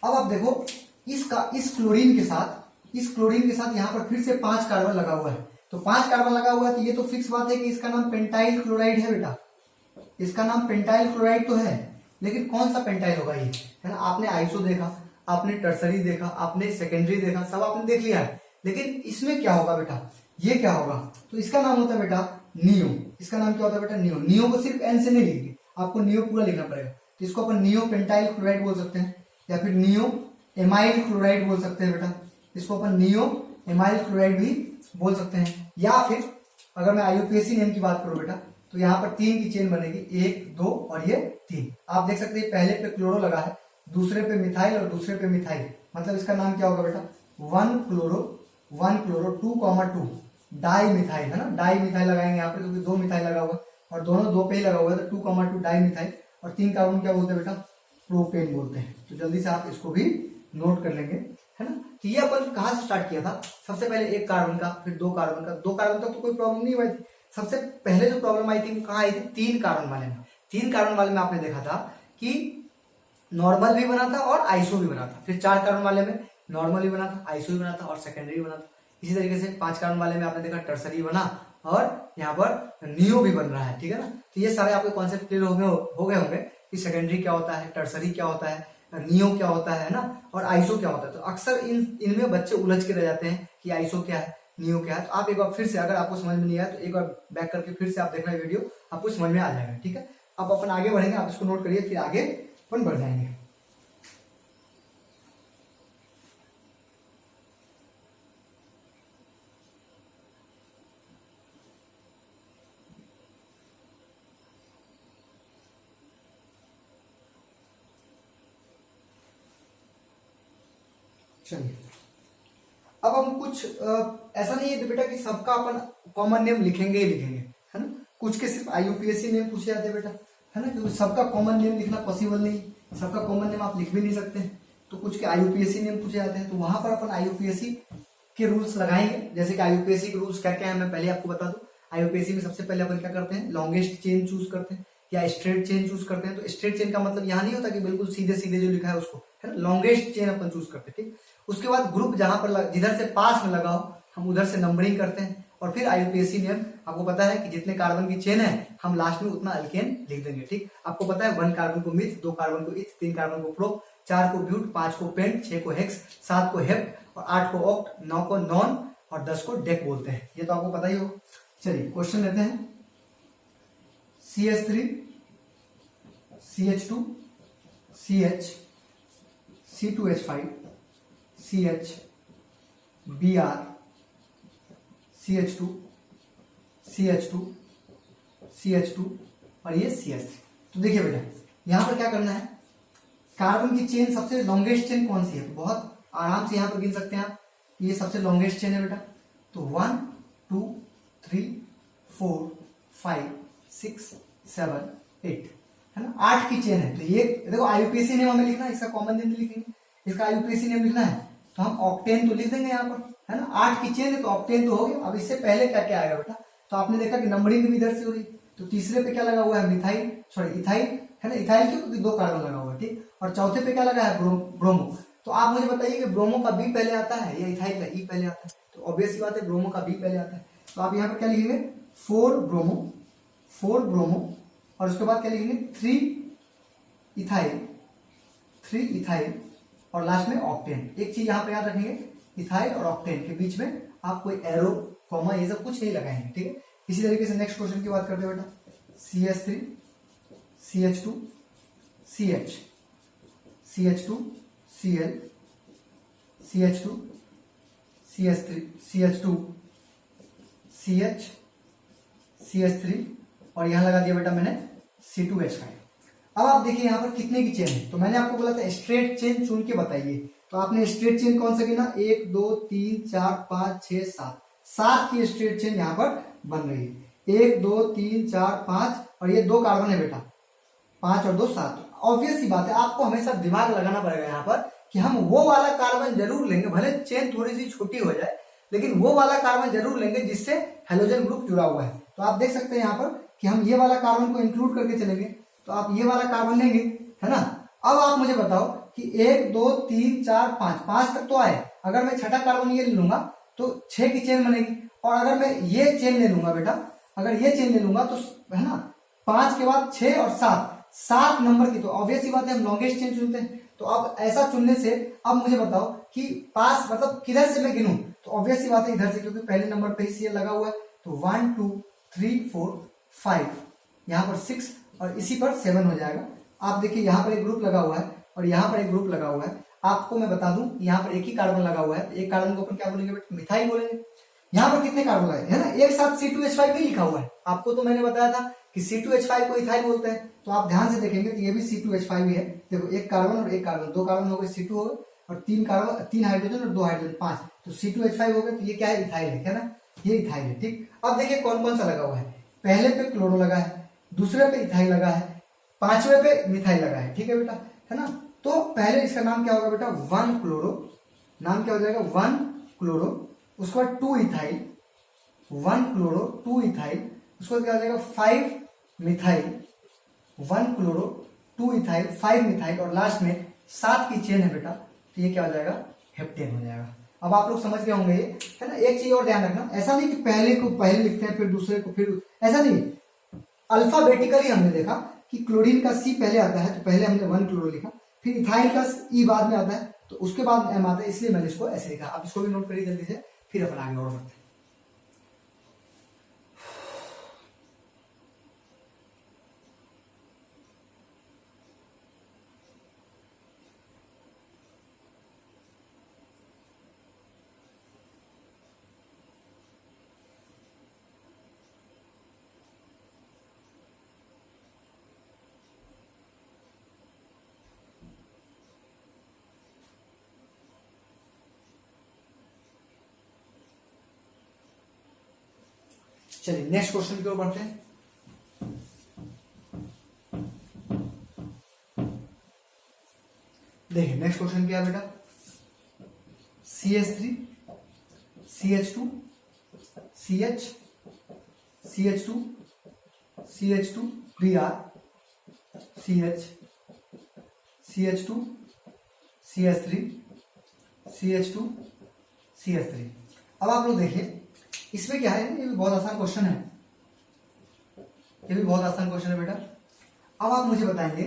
अब आप देखो इस क्लोरीन के साथ यहां पर फिर से 5 कार्बन लगा हुआ है। तो 5 कार्बन लगा हुआ है तो ये तो फिक्स बात है कि इसका नाम पेंटाइल क्लोराइड है बेटा, इसका नाम पेंटाइल क्लोराइड तो है। लेकिन कौन सा पेंटाइल होगा ये, है ना। आपने आइसो देखा, आपने टर्सरी देखा, आपने सेकेंडरी देखा, सब आपने देख लिया है। लेकिन इसमें क्या होगा बेटा, ये क्या होगा, तो इसका नाम होता है बेटा नियो। इसका नाम क्या होता है बेटा, नियो। नियो को सिर्फ एन से नहीं लिखिए, आपको नियो पूरा लिखना पड़ेगा। तो इसको अपन नियो पेंटाइल क्लोराइड बोल सकते हैं, या फिर नियो एमाइल क्लोराइड बोल सकते हैं बेटा। इसको अपन नियो एमाइल क्लोराइड भी बोल सकते हैं। या फिर अगर मैं IUPAC नेम की बात करूं बेटा, तो यहाँ पर 3 की चेन बनेगी, 1 2 और ये 3। आप देख सकते हैं पहले पे क्लोरो लगा है, दूसरे पे मिथाइल और दूसरे पे मिथाइल, मतलब इसका नाम क्या होगा बेटा, 1 क्लोरो 2,2 डाई मिथाइल, है ना। डाई मिथाइल लगाएंगे यहाँ पर क्योंकि 2 मिथाइल लगा हुआ और दोनों 2 पे ही लगा हुआ है, तो 2,2 डाई मिथाइल और 3 कार्बन क्या बोलते हैं बेटा, प्रोपेन बोलते हैं। तो जल्दी से आप इसको भी नोट कर लेंगे, है ना। तो ये अपन कहाँ से स्टार्ट किया था, सबसे पहले 1 कार्बन का, फिर 2 कार्बन का। 2 कार्बन तक तो कोई प्रॉब्लम नहीं हुई थी। सबसे पहले जो प्रॉब्लम आई थी वो कहाँ आई थी, 3 कार्बन वाले में। 3 कार्बन वाले में आपने देखा था कि नॉर्मल भी बना था और आइसो भी बना था। फिर 4 कार्बन वाले में नॉर्मल भी बना था, आइसो भी बना था और सेकेंडरी बना था। इसी तरीके से 5 कार्बन वाले में आपने देखा टर्सरी बना और यहाँ पर नियो भी बन रहा है, ठीक है ना। तो ये सारे आपके कॉन्सेप्ट क्लियर हो गए होंगे कि सेकेंडरी क्या होता है, टर्सरी क्या होता है, नियो क्या होता है ना, और आइसो क्या होता है। तो अक्सर इनमें बच्चे उलझ के रह जाते हैं कि आइसो क्या है, नियो क्या है। तो आप एक बार फिर से, अगर आपको समझ में नहीं आया तो एक बार बैक करके फिर से आप देखना वीडियो, आपको समझ में आ जाएगा, ठीक है। अब अपन आगे बढ़ेंगे, आप इसको नोट करिए, फिर आगे अपन बढ़ जाएंगे। चलिए, अब हम कुछ ऐसा नहीं है बेटा कि सबका अपन कॉमन नेम लिखेंगे ही लिखेंगे, है ना। कुछ के सिर्फ IUPAC नेम पूछे जाते हैं बेटा, है ना, क्योंकि सबका कॉमन नेम लिखना पॉसिबल नहीं, सबका कॉमन नेम आप लिख भी नहीं सकते। तो कुछ के IUPAC नेम पूछे जाते हैं, तो वहां पर अपन IUPAC के रूल्स लगाएंगे। जैसे कि IUPAC के रूल्स क्या क्या है मैं पहले आपको बता दूं। IUPAC में सबसे पहले अपन क्या करते हैं, लॉन्गेस्ट चेन चूज करते हैं या स्ट्रेट चेन चूज करते हैं। तो स्ट्रेट चेन का मतलब यहाँ नहीं होता कि बिल्कुल सीधे सीधे जो लिखा है उसको, है ना, लॉन्गेस्ट चेन अपन चूज करते हैं, ठीक। उसके बाद ग्रुप जहां पर जिधर से पास में लगाओ हम उधर से नंबरिंग करते हैं। और फिर IUPAC नेम आपको पता है कि जितने कार्बन की चेन है हम लास्ट में उतना अल्केन लिख देंगे, ठीक। आपको पता है 1 कार्बन को मिथ, 2 कार्बन को इथ, 3 कार्बन को प्रो, 4 को ब्यूट, 5 को पेंट, 6 को हेक्स, 7 को हेप और 8 को ऑक्ट, 9 को नॉन और 10 को डेक बोलते हैं। ये तो आपको पता ही हो। चलिए क्वेश्चन लेते हैं। CH3 CH2 CH C2H5 CH Br CH2 CH2 CH2 और ये CH3। तो देखिए बेटा यहां पर क्या करना है, कार्बन की चेन सबसे लॉन्गेस्ट चेन कौन सी है, तो बहुत आराम से यहां पर गिन सकते हैं आप, ये सबसे लॉन्गेस्ट चेन है बेटा। तो 1 2 3 4 5 6 7 8, है ना, 8 की चेन है। तो ये देखो IUPAC नेम हमें लिखना है, इसका कॉमन नेम लिखेंगे, इसका IUPAC नेम लिखना है तो हम ऑक्टेन तो लिख देंगे यहाँ पर, है ना। 8 की चेन है तो ऑक्टेन तो हो गया। अब इससे पहले क्या क्या आएगा बेटा, तो आपने देखा कि नंबरिंग भी इधर से हो रही, तो तीसरे पे क्या लगा हुआ है, मिथाइल, सॉरी इथाइल, है ना। इथाइल क्यों, क्योंकि 2 कार्बन लगा हुआ है, ठीक। और चौथे पे क्या लगा है, ब्रोमो। तो आप मुझे बताइए कि ब्रोमो का बी पहले आता है या इथाइल का ई पहले आता है, तो ऑब्वियस बात है ब्रोमो का बी पहले आता है। तो आप यहाँ पर क्या लिखेंगे, 4 ब्रोमो और उसके बाद क्या लिखेंगे 3 इथाइल और लास्ट में ऑक्टेन। एक चीज यहाँ पे याद रखेंगे, इथाइल और ऑक्टेन के बीच में आप कोई एरो कॉमा ये सब कुछ नहीं लगाएंगे, ठीक है। इसी तरीके से नेक्स्ट क्वेश्चन की बात करते हैं बेटा, CH3 CH2 CH CH2 Cl CH2 CH3 CH2 CH CH3 और यहां लगा दिया बेटा मैंने C2H5। अब आप देखिए यहाँ पर कितने की चेन है, तो मैंने आपको बोला था स्ट्रेट चेन चुन के बताइए। तो आपने स्ट्रेट चेन कौन सा गिना, 1 2 3 4 5 6 7, 7 की स्ट्रेट चेन यहाँ पर बन रही है। 1 2 3 4 5 और ये 2 कार्बन है बेटा, 5 और 2 7। ऑब्वियस सी बात है, आपको हमेशा दिमाग लगाना पड़ेगा यहाँ पर कि हम वो वाला कार्बन जरूर लेंगे, भले चेन थोड़ी सी छोटी हो जाए लेकिन वो वाला कार्बन जरूर लेंगे जिससे हेलोजन ग्रुप जुड़ा हुआ है। तो आप देख सकते हैं यहाँ पर कि हम ये वाला कार्बन को इंक्लूड करके चलेंगे, तो आप ये वाला कार्बन लेंगे, है ना। अब आप मुझे बताओ कि 1 2 3 4 5 तक तो आए, अगर मैं छठा कार्बन ये ले लूंगा तो 6 की चेन बनेगी। और अगर मैं ये चेन ले लूंगा बेटा, अगर ये चेन ले लूंगा तो है ना 5 के बाद 6 और 7 नंबर की, तो ऑब्वियस ही बात है हम लॉन्गेस्ट चेन चुनते हैं। तो अब ऐसा चुनने से अब मुझे बताओ कि पास मतलब किधर से मैं गिनूं, तो ऑब्वियस ही बात है इधर से, क्योंकि पहले नंबर पे ही लगा हुआ है। तो 1 2 3 4 5, यहाँ पर 6 और इसी पर 7 हो जाएगा। आप देखिए यहाँ पर एक ग्रुप लगा हुआ है और यहाँ पर एक ग्रुप लगा हुआ है। आपको मैं बता दूं यहाँ पर एक ही कार्बन लगा हुआ है, एक कार्बन को अपन क्या बोलेंगे बेटा, मिथाइल बोलेंगे। यहाँ पर कितने कार्बन लगे है ना, एक साथ C2H5 नहीं लिखा हुआ है। आपको तो मैंने बताया था कि C2H5 को इथाइल बोलते हैं, तो आप ध्यान से देखेंगे तो ये भी C2H5 ही है। देखो एक कार्बन और एक कार्बन, दो कार्बन हो गए C2 हो गए, और तीन कार्बन, तीन हाइड्रोजन और दो हाइड्रोजन, 5, तो C2H5 हो गए। तो ये क्या है, इथाइल है ना, ये इथाइल है। ठीक, अब देखिए कौन कौन सा लगा हुआ है। पहले पे क्लोरो लगा है, दूसरे पे इथाइल लगा है, पांचवे पे मिथाइल लगा है। ठीक है बेटा, है ना। तो पहले इसका नाम क्या होगा बेटा, 1 क्लोरो, नाम क्या हो जाएगा 1 क्लोरो, उसके बाद 2 इथाइल, 1 क्लोरो 2 इथाइल, उसके बाद क्या हो जाएगा 5 मिथाइल, 1 क्लोरो 2 इथाइल 5 मिथाइल, और लास्ट में 7 की चेन है बेटा, तो ये क्या हो जाएगा, हेप्टेन हो जाएगा। अब आप लोग समझ गए होंगे ये, है ना। एक चीज और ध्यान रखना, ऐसा नहीं कि पहले को पहले लिखते हैं फिर दूसरे को फिर, ऐसा नहीं। अल्फाबेटिकली हमने देखा कि क्लोरीन का C पहले आता है, तो पहले हमने 1 क्लोरो लिखा, फिर इथाइल का E बाद में आता है, तो उसके बाद M आता है, इसलिए मैंने इसको ऐसे लिखा। आप इसको भी नोट करिए जल्दी से, फिर अपन आगे और बढ़ते हैं। चलिए नेक्स्ट क्वेश्चन की ओर बढ़ते हैं। देखिए नेक्स्ट क्वेश्चन क्या है बेटा, CH3 CH2 CH CH2 CH2 Br CH CH2 CH3 CH2 CH3। अब आप लोग देखिए इसमें क्या है, ये भी बहुत आसान क्वेश्चन है, ये भी बहुत आसान क्वेश्चन है बेटा। अब आप मुझे बताएंगे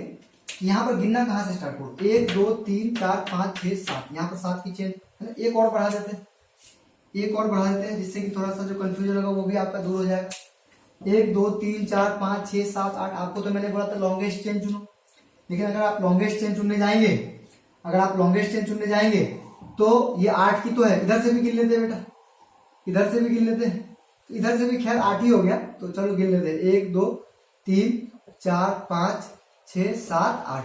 कि यहाँ पर गिनना कहाँ से स्टार्ट करो, 1 2 3 4 5 6 7, यहाँ पर 7 की चेन है ना। एक और बढ़ा देते हैं, एक और बढ़ा देते हैं, जिससे कि थोड़ा सा जो कंफ्यूजन होगा वो भी आपका दूर हो जाएगा। 1 2 3 4 5 6 7 8, आपको तो मैंने बोला था लॉन्गेस्ट चेन चुनो, लेकिन अगर आप लॉन्गेस्ट चेन चुनने जाएंगे, अगर आप लॉन्गेस्ट चेन चुनने जाएंगे तो ये 8 की तो है, इधर से भी गिन लेते हैं बेटा, इधर से भी गिन लेते हैं, तो इधर से भी खैर 8 ही हो गया, तो चलो गिन लेते हैं 1 2 3 4 5 6 7 8।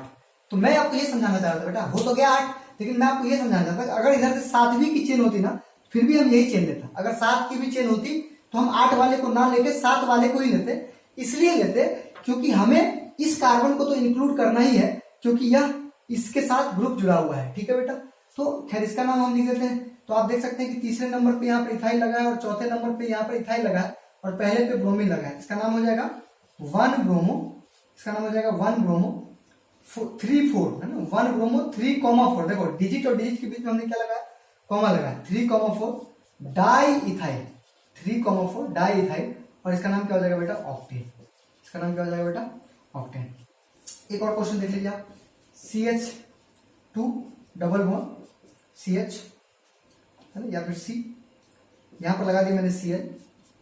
तो मैं आपको ये समझाना चाह रहा था बेटा, हो तो गया 8, लेकिन मैं आपको ये समझाना चाहता था अगर इधर से 7वीं की चेन होती ना, फिर भी हम यही चेन लेते। अगर 7 की भी चेन होती तो हम 8 वाले को ना लेके 7 वाले को ही लेते। इसलिए लेते क्योंकि हमें इस कार्बन को तो इंक्लूड करना ही है, क्योंकि यह इसके साथ ग्रुप जुड़ा हुआ है। ठीक है बेटा, तो खैर इसका नाम हम लिख देते हैं। तो आप देख सकते हैं कि तीसरे नंबर पे यहाँ पर इथाइल लगा है, और चौथे नंबर पे यहाँ पर इथाइल लगा है, और पहले पे ब्रोमीन लगा है। इसका नाम हो जाएगा 1 ब्रोमो, इसका नाम हो जाएगा 1 ब्रोमो 3 4, है ना, 1 ब्रोमो 3,4। देखो डिजिट और डिजिट के बीच में हमने क्या लगाया, कॉमा लगाया, 3,4 डाई इथाइल, 3,4 डाई इथाइल, और इसका नाम क्या हो जाएगा बेटा, ऑक्टेन। इसका नाम क्या हो जाएगा बेटा, ऑक्टेन। एक और क्वेश्चन देख लीजिए आप, CH2 डबल बॉन्ड CH, है ना, या फिर C, यहाँ पर लगा दिया मैंने Cl,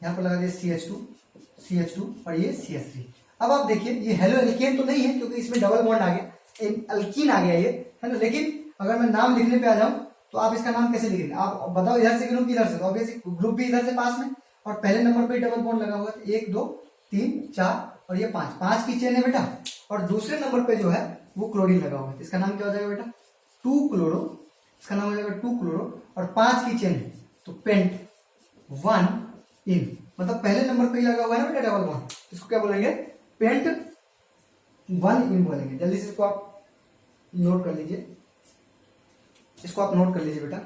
यहाँ पर लगा दिया CH2 और ये CH3। अब आप देखिए ये हेलो एल्केन तो नहीं है, क्योंकि इसमें डबल बॉन्ड आ गया, अल्कीन आ गया ये, है ना। लेकिन अगर मैं नाम लिखने पे आ जाऊं तो आप इसका नाम कैसे लिखेंगे, आप बताओ, इधर से गिनो कि इधर से, तो ऑब्वियसली ग्रुप भी इधर से पास में, और पहले नंबर पे डबल बॉन्ड लगा हुआ है, 1 2 3 4 और ये 5 की चेन है बेटा, और दूसरे नंबर पे जो है वो क्लोरीन लगा हुआ है। इसका नाम क्या हो जाएगा बेटा, 2 क्लोरो, इसका नाम हो जाएगा 2 क्लोरो, और 5 की चेन है तो पेंट 1 इन, मतलब पहले नंबर पे ही लगा हुआ है ना बेटा डबल बॉन्ड, इसको क्या बोलेंगे, पेंट 1 इन बोलेंगे। जल्दी से इसको आप नोट कर लीजिए, इसको आप नोट कर लीजिए बेटा।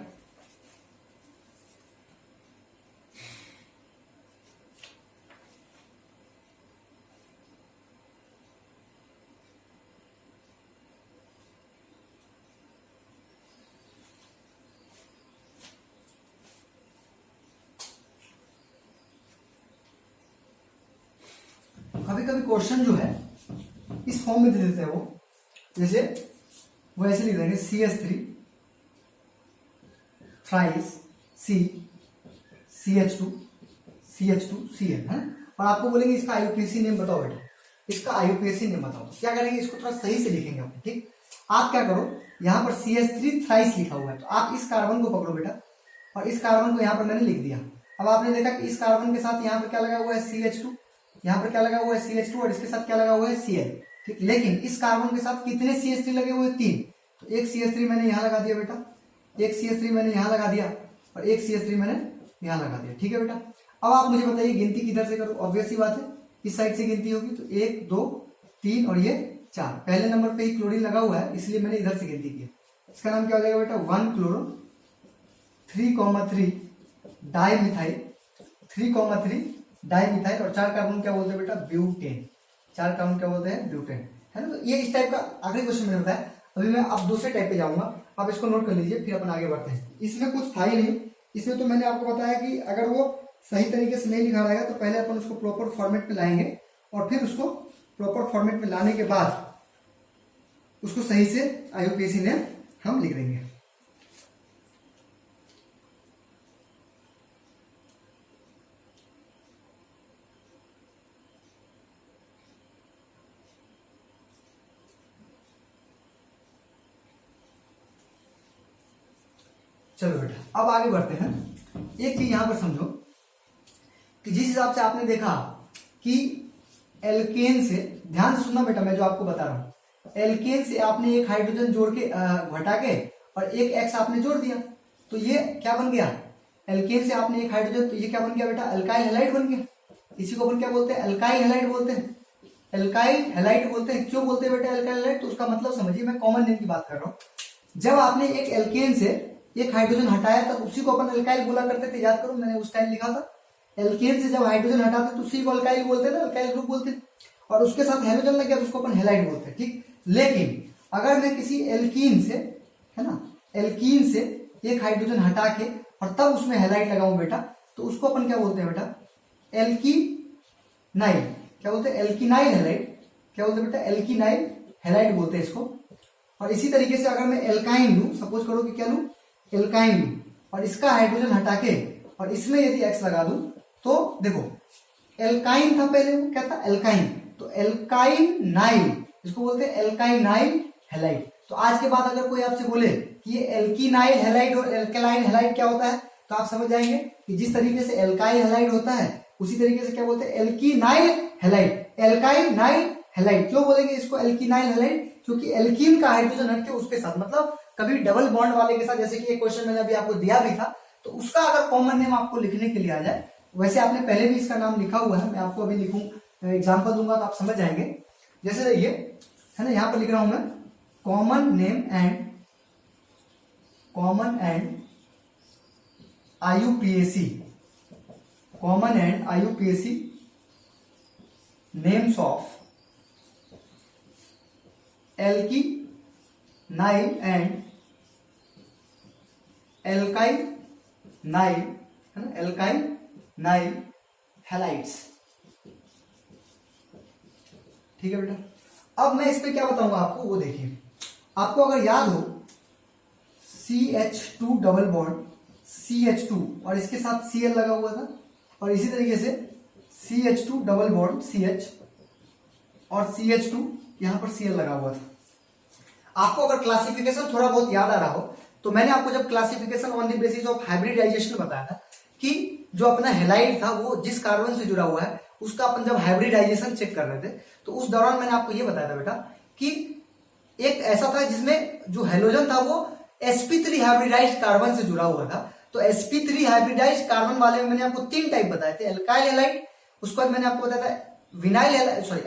कभी कभी क्वेश्चन जो है इस फॉर्म में दे देते हैं वो, जैसे वो ऐसे लिख देंगे CH3 thrice C CH2 Cl, है, और आपको बोलेंगे इसका IUPAC नेम बताओ बेटा, इसका IUPAC नेम बताओ। तो क्या करेंगे, इसको थोड़ा सही से लिखेंगे अपन। ठीक, आप क्या करो, यहाँ पर CH3 थ्राइस लिखा हुआ है, तो आप इस कार्बन को पकड़ो बेटा, और इस कार्बन को यहाँ पर मैंने लिख दिया, अब आपने देखा कि इस कार्बन के साथ यहाँ पर क्या लगा हुआ है CH2, यहाँ पर क्या लगा हुआ है CH2 और इसके साथ क्या लगा हुआ है Cl, ठीक। लेकिन इस कार्बन के साथ कितने CH3 लगे हुए हैं? 3। तो एक CH3 मैंने यहाँ लगा दिया बेटा, एक CH3 मैंने यहाँ लगा दिया और एक CH3 मैंने यहाँ लगा दिया, ठीक है बेटा। अब आप मुझे बताइए गिनती किधर से करूँ? ऑब्वियस सी बात है इस साइड से गिनती होगी, तो 1 2 3 और ये 4। पहले नंबर पे ही क्लोरीन लगा हुआ है इसलिए मैंने इधर से गिनती की। इसका नाम क्या हो जाएगा बेटा? 1 chloro 3,3 di methyl, 3,3 di methyl और 4 कार्बन क्या बोलते हैं बेटा? ब्यूटेन। 4 कार्बन क्या बोलते हैं? ब्यूटेन, है ना। तो ये इस टाइप का आखिरी क्वेश्चन मैंने बताया। अभी मैं अब दूसरे टाइप पे जाऊंगा, आप इसको नोट कर लीजिए, फिर अपन आगे बढ़ते हैं। इसमें कुछ था ही नहीं, इसमें तो मैंने आपको बताया कि अगर वो सही तरीके से नहीं लिखा रहेगा तो पहले अपन उसको प्रॉपर फॉर्मेट पे लाएंगे और फिर उसको प्रॉपर फॉर्मेट पे लाने के बाद उसको सही से IUPAC ने हम लिख देंगे। चलो बेटा अब आगे बढ़ते हैं। एक चीज यहां पर समझो कि जिस हिसाब से आपने देखा कि एल्केन से, ध्यान से सुनना बेटा मैं जो आपको बता रहा हूं, एल्केन से आपने एक हाइड्रोजन जोड़ के घटा के और एक एक्स आपने जोड़ दिया, तो ये क्या बन गया? एल्केन से आपने एक हाइड्रोजन, तो ये क्या बन गया बेटा? अल्काइल हैलाइड बन गया। इसी को अपन क्या बोलते हैं? अल्काइल हैलाइड बोलते हैं। अल्काइल हैलाइड बोलते हैं। क्यों बोलते हैं बेटा अल्काइल हैलाइड? तो उसका मतलब समझिए, मैं कॉमन नेम की बात कर रहा हूं। जब आपने एक एल्केन से एक हाइड्रोजन हटाया तब उसी को अपन अल्काइल बोला करते थे, याद करो मैंने उस टाइम लिखा था। एल्केन से जब हाइड्रोजन हटाते तो उसी को अल्काइल बोलते हैं ना, अल्काइल ग्रुप बोलते हैं। और उसके साथ हाइड्रोजन लग गया तो उसको अपन हैलाइड बोलते हैं, ठीक। लेकिन अगर मैं किसी एल्कीन से, है ना, एल्कीन से एक हाइड्रोजन हटा के और तब उसमें हैलाइड लगाऊं बेटा, तो उसको अपन क्या बोलते हैं बेटा? एल्कीनाइल। क्या बोलते हैं? एल्कीनाइल हैलाइड। क्या बोलते हैं बेटा? एल्कीनाइल हैलाइड बोलते हैं इसको। और इसी तरीके से अगर मैं एल्काइन लूं, सपोज करो कि क्या लूं? एल्काइन लूं और इसका हाइड्रोजन हटा के और इसमें यदि एक्स लगा दूं, तो देखो एल्काइन था पहले, वो क्या था? एल्काइन। तो एल्काइनाइल, इसको बोलते हैं एल्काइनाइल हैलाइड। तो आज के बाद अगर कोई आपसे बोले कि ये एल्कीनाइल हैलाइड और एल्केलाइन हैलाइड क्या होता है, तो आप समझ जाएंगे कि जिस तरीके से एल्काइल हैलाइड होता है उसी तरीके से क्या बोलते हैं? एल्कीनाइल हैलाइड, एल्काइनाइल हैलाइड। क्यों बोलेंगे इसको एल्कीनाइल हैलाइड? क्योंकि एल्कीन का हाइड्रोजन हटके उसके साथ, मतलब कभी डबल बॉन्ड वाले के साथ, जैसे कि एक क्वेश्चन मैंने अभी आपको दिया भी था, तो उसका अगर कॉमन नेम आपको लिखने के लिए आ जाए, वैसे आपने पहले भी इसका नाम लिखा हुआ है, मैं आपको अभी लिखूं, एग्जांपल दूंगा तो आप समझ जाएंगे। जैसे ये है ना, यहां पर लिख रहा हूं मैं common name and IUPAC, common and IUPAC names of alkenyl and alkynyl, है ना, एल्काइनाइल हैलाइड्स। ठीक है बेटा। अब मैं इस पे क्या बताऊंगा आपको, वो देखिए। आपको अगर याद हो CH2 डबल बॉन्ड CH2 और इसके साथ Cl लगा हुआ था, और इसी तरीके से CH2 डबल बॉन्ड CH और CH2 यहां पर Cl लगा हुआ था। आपको अगर क्लासिफिकेशन थोड़ा बहुत याद आ रहा हो, तो मैंने आपको जब classification on the basis of hybridisation बताया था कि जो अपना हैलाइड था वो जिस कार्बन से जुड़ा हुआ है उसका अपन जब हाइब्रिडाइजेशन चेक कर रहे थे, तो उस दौरान मैंने आपको ये बताया था बेटा कि एक ऐसा था जिसमें जो हेलोजन था वो sp3 हाइब्रिडाइज्ड कार्बन से जुड़ा हुआ था। तो sp3 हाइब्रिडाइज्ड कार्बन वाले में मैंने आपको 3 टाइप बताए थे, एल्काइल हैलाइड, उसके बाद मैंने आपको बताया था vinyl halide, sorry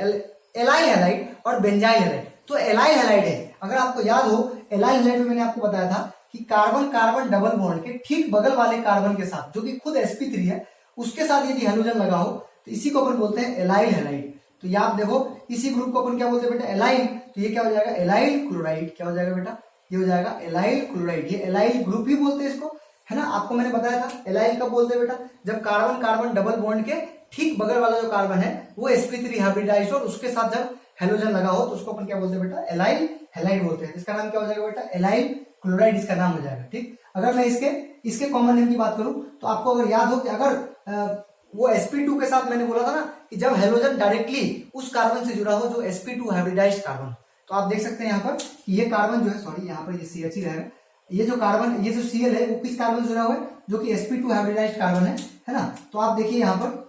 allyl halide और बेंजाइल हैलाइड। तो एलाइल हैलाइड है, अगर आपको याद हो एलाइल हैलाइड में मैंने आपको बताया था कि कार्बन कार्बन डबल बॉन्ड के ठीक बगल वाले कार्बन के साथ, जो कि खुद sp3 है, उसके साथ यदि हेलोजन लगा हो तो इसी को अपन बोलते हैं एलाइल हैलाइड। तो ये आप देखो, इसी ग्रुप को अपन क्या बोलते हैं बेटा? एलाइल। तो ये क्या हो जाएगा? Allyl chloride. क्या हो जाएगा बेटा? ये हो जाएगा एलाइल क्लोराइड। ये एलाइल ग्रुप ही बोलते हैं इसको, है ना। आपको मैंने बताया था एलाइल कब बोलते हैं बेटा? जब कार्बन कार्बन डबल बॉन्ड के ठीक बगल वाला जो कार्बन है वो sp3 हाइब्रिडाइज्ड और उसके साथ जब हेलोजन लगा हो तो उसको अपन क्या बोलते हैं बेटा? एलाइल हैलाइड बोलते हैं। इसका नाम क्या हो जाएगा बेटा? एलाइल क्लोराइड इसका नाम हो जाएगा, ठीक। अगर मैं इसके कॉमन नेम की बात करूं तो आपको अगर याद हो कि अगर वो sp2 के साथ मैंने बोला था ना कि जब हेलोजन डायरेक्टली उस कार्बन से जुड़ा हो जो sp2 हाइब्रिडाइज्ड कार्बन, तो आप देख सकते हैं यहाँ पर कि ये कार्बन जो है, सॉरी यहाँ पर ये CH ही रहेगा, ये जो कार्बन, ये जो Cl है वो किस कार्बन से जुड़ा हुआ है? जो कि sp2 हाइब्रिडाइज्ड कार्बन है है ना। तो आप देखिए यहाँ पर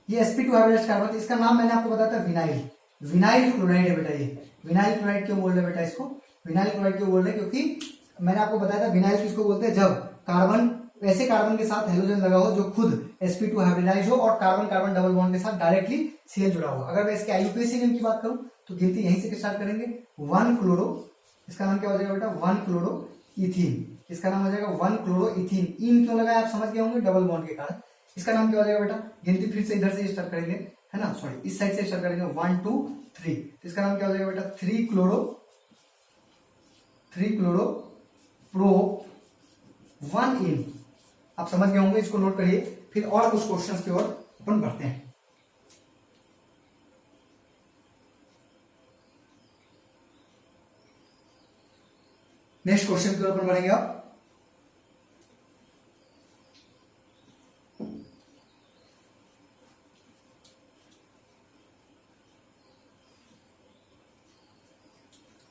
ये sp2 हाइब्रिडाइज्ड कार्बन, इसका नाम मैंने आपको बताया था विनाइल, विनाइल क्लोराइड है बेटा। ये विनाइल क्लोराइड क्यों बोल रहे हैं बेटा इसको, विनाइल क्लोराइड क्यों बोल रहे हैं, क्योंकि मैंने आपको बताया था विनाइल किसको बोलते हैं, जब कार्बन ऐसे कार्बन के साथ हेलोजन लगा हो जो खुद sp2 हाइब्रिडाइज हो और कार्बन कार्बन डबल बॉन्ड के साथ डायरेक्टली Cl जुड़ा हुआ। अगर मैं इसके आईयूपीएसी नेम की बात करूं तो गिनती यहीं से स्टार्ट करेंगे, 1 क्लोरो, इसका नाम क्या हो जाएगा बेटा 1 क्लोरो इथीन, इसका नाम हो जाएगा 1 क्लोरो इथीन। इन क्यों लगाया आप समझ गए होंगे, डबल बॉन्ड के कारण। इसका नाम क्या हो जाएगा बेटा, गिनती फिर से इधर से स्टार्ट करेंगे, है ना, सॉरी इस साइड से स्टार्ट करेंगे, 1 2 3, तो इसका नाम क्या हो जाएगा बेटा 3 क्लोरो प्रो 1 इन। आप समझ गए होंगे, इसको नोट करिए, फिर और कुछ क्वेश्चंस की ओर अपन बढ़ते हैं। नेक्स्ट क्वेश्चन की ओर अपन बढ़ेंगे आप।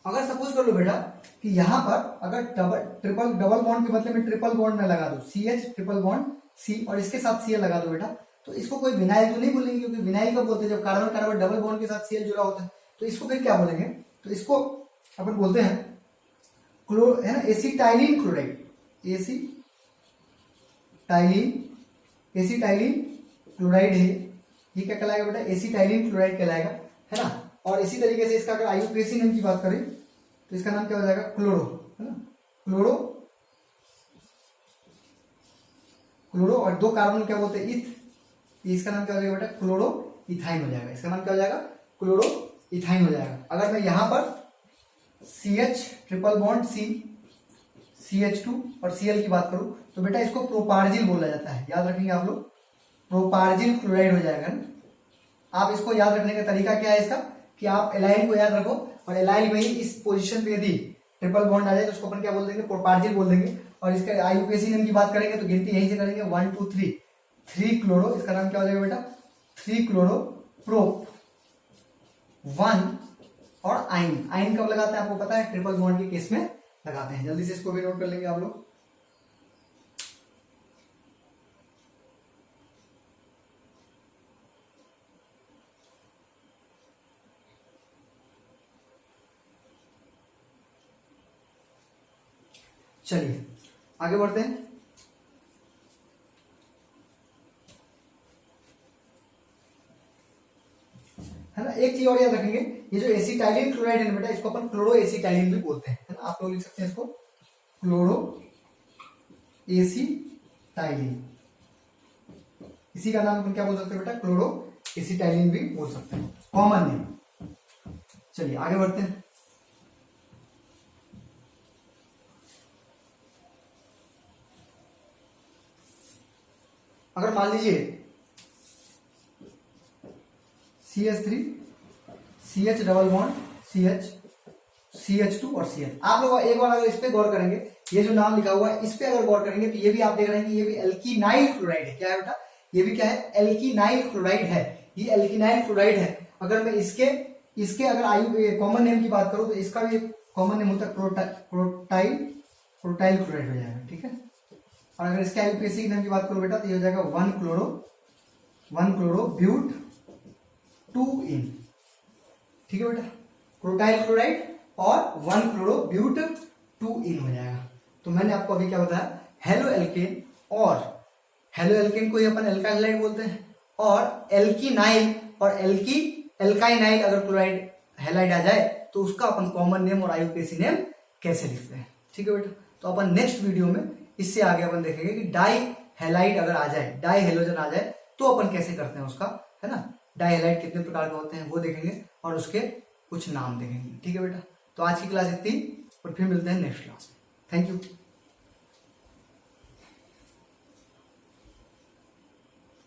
अगर सपोज कर लो बेटा कि यहां पर अगर डबल बॉन्ड के बदले में ट्रिपल बॉन्ड में लगा दो, CH ट्रिपल बॉन्ड C और इसके साथ Cl लगा दो बेटा, तो इसको कोई विनाइल तो नहीं बोलेंगे, क्योंकि विनाइल कब बोलते हैं, जब कार्बन कार्बन डबल बॉन्ड के साथ Cl जुड़ा होता है। तो इसको फिर क्या बोलेंगे, तो इसको अपन बोलते हैं है ना एसिटाइलिन क्लोराइड, एसिटाइलिन क्लोराइड है, ये क्या कहलाएगा बेटा, एसिटाइलिन क्लोराइड कहलाएगा, है ना। और इसी तरीके से इसका अगर आईयूपीएसी नेम की बात करें तो इसका नाम क्या हो जाएगा क्लोरो, है ना, क्लोरो और दो कार्बन क्या बोलते हैं इथ, इसका नाम क्या हो जाएगा बेटा क्लोरो इथाइन हो जाएगा, इसका नाम क्या हो जाएगा क्लोरो इथाइन हो जाएगा। अगर मैं यहां पर CH triple bond C CH2 और Cl की बात करूं तो बेटा इसको प्रोपार्जिल बोला जाता है, याद रखेंगे आप लोग, प्रोपार्जिल क्लोराइड हो जाएगा ना। आप इसको याद रखने का तरीका क्या है इसका, कि आप एलाइन को याद रखो और एलाइन में ही इस पोजीशन पे यदि ट्रिपल बॉन्ड आ जाए तो उसको अपन क्या बोल देंगे, प्रोपार्जिल बोल देंगे। और इसका आईयूपीएसी नेम की बात करेंगे तो गिनती यहीं से करेंगे, 1 2 3, 3 क्लोरो, इसका नाम क्या हो जाएगा बेटा 3 क्लोरो प्रोप 1 और आइन। आइन कब लगाते हैं आपको पता है, ट्रिपल बॉन्ड के केस में लगाते हैं। जल्दी से इसको भी नोट कर लेंगे आप लोग। चलिए आगे बढ़ते हैं। है ना, एक चीज और याद रखेंगे, ये जो एसिटाइलिन क्लोराइड है बेटा इसको अपन क्लोरो एसिटाइलिन भी बोलते हैं, है ना। आप लोग लिख सकते हैं इसको क्लोरो एसिटाइलिन, इसी का नाम अपन क्या बोल सकते हैं बेटा, क्लोरो एसिटाइलिन भी बोल सकते हैं, कॉमन नेम। चलिए आगे बढ़ते हैं। अगर मान लीजिए CH3 CH double bond CH CH2 और CH, आप लोग एक बार अगर इस पे गौर करेंगे, ये जो नाम लिखा हुआ है इस पे अगर गौर करेंगे तो ये भी आप देख रहे हैं कि ये भी एल्कीनाइल क्लोराइड है। क्या है बेटा, ये भी क्या है, एल्कीनाइल क्लोराइड है, ये एल्कीनाइल क्लोराइड है। अगर मैं इसके अगर आयु कॉमन नेम की बात करूं तो इसका भी कॉमन नेम होता है क्रोटाइल क्लोराइड हो जाएगा, ठीक है। और अगर इसके आईयूपीएसी नेम की बात करूं बेटा तो ये हो जाएगा 1 क्लोरो ब्यूट 2 इन, ठीक है बेटा, क्रोटाइल क्लोराइड और 1 क्लोरो ब्यूट 2 इन हो जाएगा। तो मैंने आपको अभी क्या बताया, हेलो एल्केन, और हेलो एल्केन को ही अपन एल्काइल हैलाइड बोलते हैं, और एल्कीनाइल और एल्काइनाइल अगर क्लोराइड हैलाइड आ जाए तो उसका अपन कॉमन नेम और आईयूपीएसी नेम कैसे लिखते हैं, ठीक है बेटा। तो अपन नेक्स्ट वीडियो में इससे आगे अपन देखेंगे कि डाई हैलाइड अगर आ जाए, डाई हेलोजन आ जाए तो अपन कैसे करते हैं उसका, है ना। डाई हैलाइड कितने प्रकार के होते हैं वो देखेंगे और उसके कुछ नाम देखेंगे, ठीक है बेटा। तो आज की क्लास इतनी, और फिर मिलते हैं नेक्स्ट क्लास में। Thank you.